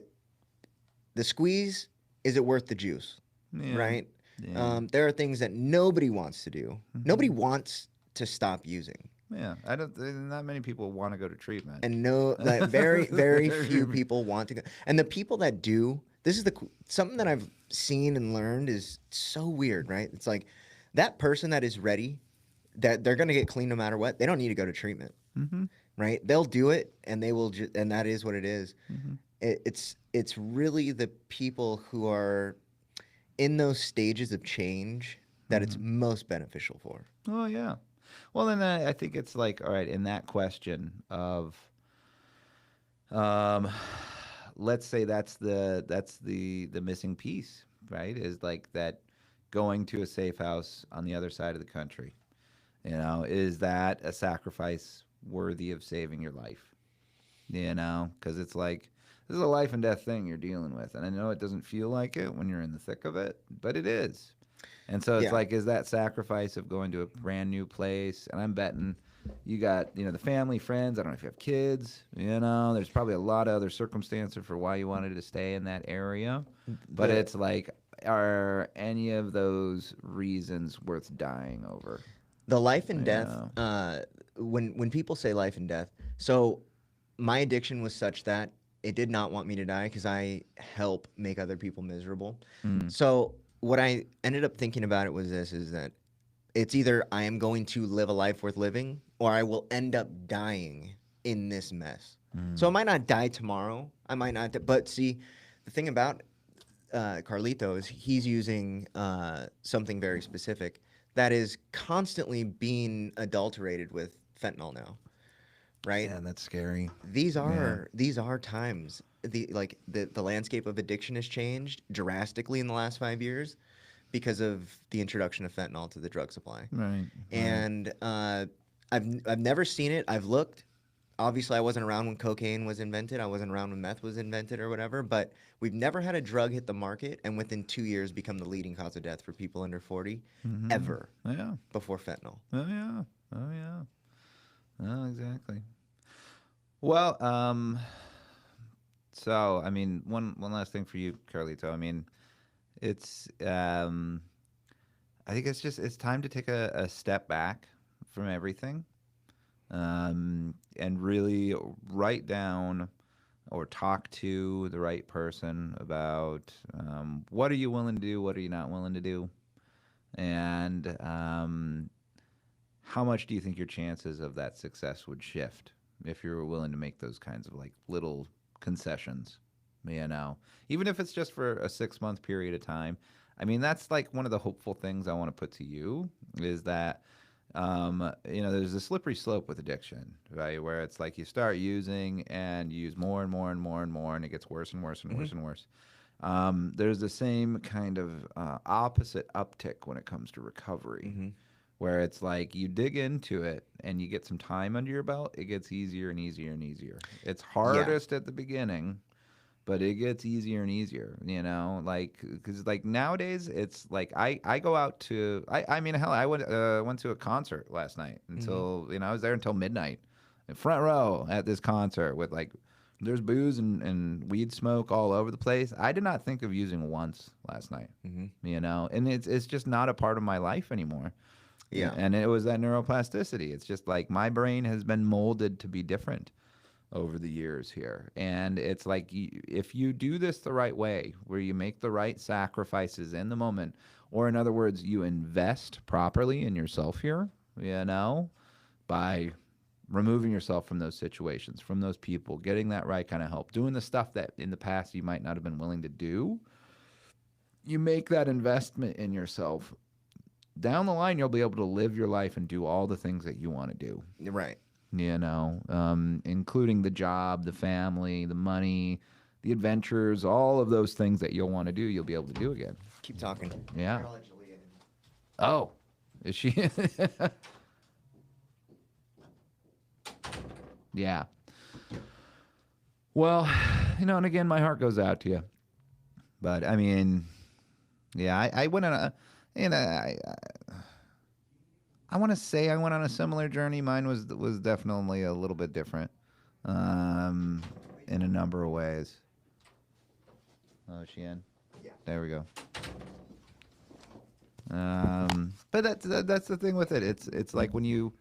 the squeeze, is it worth the juice? Yeah. Right? Yeah. There are things that nobody wants to do. Hmm. Nobody wants to stop using. Yeah. I don't. Not many people want to go to treatment. And no, like very, very few Very- people want to go. And the people that do, this is something that I've seen and learned is so weird, right? It's like that person that is ready, that they're going to get clean no matter what, they don't need to go to treatment, Mhm. right? They'll do it and they will, and that is what it is. Mhm. It's really the people who are in those stages of change that it's Mhm. most beneficial for. Oh yeah. Well, then I think it's like all right in that question of, um, let's say that's the missing piece, right? Is like that going to a safe house on the other side of the country. Is that a sacrifice worthy of saving your life? Because it's like this is a life and death thing you're dealing with, and I know it doesn't feel like it when you're in the thick of it, but it is. And so it's Yeah. like, is that sacrifice of going to a brand new place? And I'm betting you got, the family, friends. I don't know if you have kids. There's probably a lot of other circumstances for why you wanted to stay in that area. But The it's like, are any of those reasons worth dying over? the life and death, Yeah. when people say life and death, so my addiction was such that it did not want me to die because I help make other people miserable. Mm. So what I ended up thinking about it was this: is that it's either I am going to live a life worth living, or I will end up dying in this mess. So I Mm. might not die tomorrow. I might not, but see, the thing about Carlito is he's using something very specific that is constantly being adulterated with fentanyl now, right? Yeah, that's scary. Yeah. These are times the landscape of addiction has changed drastically in the last 5 years because of the introduction of fentanyl to the drug supply. Right. Right. And I've never seen it. I've looked. Obviously, I wasn't around when cocaine was invented. I wasn't around when meth was invented or whatever. But we've never had a drug hit the market and within 2 years become the leading cause of death for people under 40 Mm-hmm. ever Yeah. before fentanyl. Oh yeah. Oh yeah. Oh, exactly. Well, so I mean, one last thing for you, Carlito. I mean, it's I think it's time to take a step back from everything, and really write down or talk to the right person about what are you willing to do, what are you not willing to do, and how much do you think your chances of that success would shift if you were willing to make those kinds of like little concessions? Even if it's just for a 6 month period of time. I mean, that's like one of the hopeful things I want to put to you is that, there's a slippery slope with addiction, right? Where it's like you start using and you use more and more and more and more, and it gets worse and worse and Hmm. worse and worse. There's the same kind of opposite uptick when it comes to recovery, Hmm. where it's like you dig into it and you get some time under your belt, it gets easier and easier and easier. It's Yeah. hardest at the beginning, but it gets easier and easier, like because like nowadays it's like I go out to I mean hell I went to a concert last night Hmm. until I was there until midnight, in front row at this concert with like there's booze and weed smoke all over the place. I did not think of using once last night, Hmm. and it's just not a part of my life anymore. Yeah, Yeah. and it was that neuroplasticity. It's just like my brain has been molded to be different over the years here. And it's like if you do this the right way, where you make the right sacrifices in the moment, or in other words, you invest properly in yourself here, by removing yourself from those situations, from those people, getting that right kind of help, doing the stuff that in the past you might not have been willing to do, you make that investment in yourself. Down the line, you'll be able to live your life and do all the things that you want to do, Right. including the job, the family, the money, the adventures, all of those things that you'll want to do, you'll be able to do again. Keep talking. Yeah. I'll let Julia in. Oh, is she? Yeah. Well, and again, my heart goes out to you. But I mean, yeah, I went on a, I want to say I went on a similar journey. Mine was definitely a little bit different, um, in a number of ways. Oh, is she in? Yeah. There we go. But that's the thing with it. It's like when you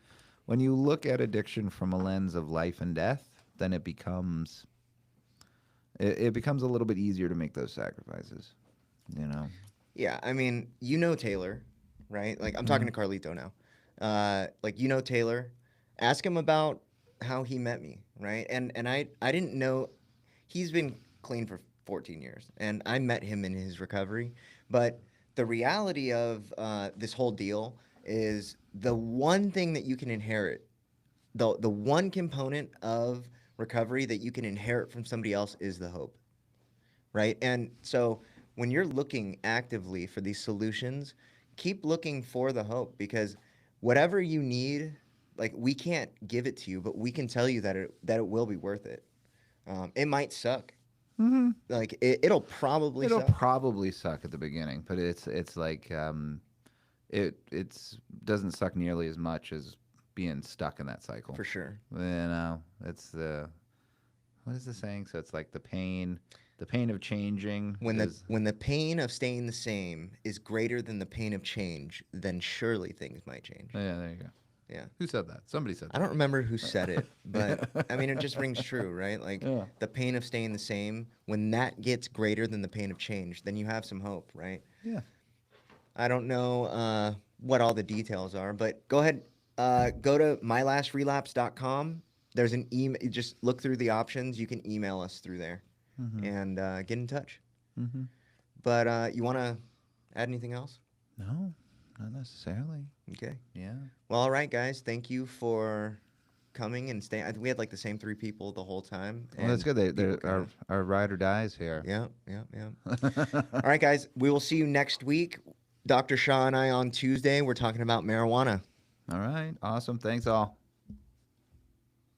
look at addiction from a lens of life and death, then it becomes a little bit easier to make those sacrifices. You know. Yeah. I mean, Taylor, right? Like I'm talking Mm-hmm. to Carlito now. Like Taylor. Ask him about how he met me, right? And I didn't know he's been clean for 14 years, and I met him in his recovery. But the reality of this whole deal is the one thing that you can inherit, the one component of recovery that you can inherit from somebody else is the hope. right? And so when you're looking actively for these solutions, keep looking for the hope because whatever you need, like we can't give it to you, but we can tell you that it will be worth it. It might suck. Hmm. Like it'll probably It'll suck probably suck at the beginning, but it's like it's doesn't suck nearly as much as being stuck in that cycle. for sure. It's the what is the saying? So it's like the pain of changing When the is. when the pain of staying the same is greater than the pain of change, then surely things might change. Yeah, there you go. Yeah. Who said that? Somebody said I don't that. remember who said it, but I mean, it just rings true, right? Like Yeah. the pain of staying the same, when that gets greater than the pain of change, then you have some hope, right? Yeah. I don't know what all the details are, but go ahead, go to mylastrelapse.com. There's an email. Just look through the options. You can email us through there Mm-hmm. and get in touch. Mm-hmm. But you want to add anything else? No, not necessarily. Okay. Yeah. Well, all right, guys. Thank you for coming and staying. I think we had like the same three people the whole time, Well, that's and good. people kind of. Our ride or dies here. Yeah, yeah, yeah. All right, guys. We will see you next week. Dr. Shaw and I on Tuesday. We're talking about marijuana. All right. Awesome. Thanks all.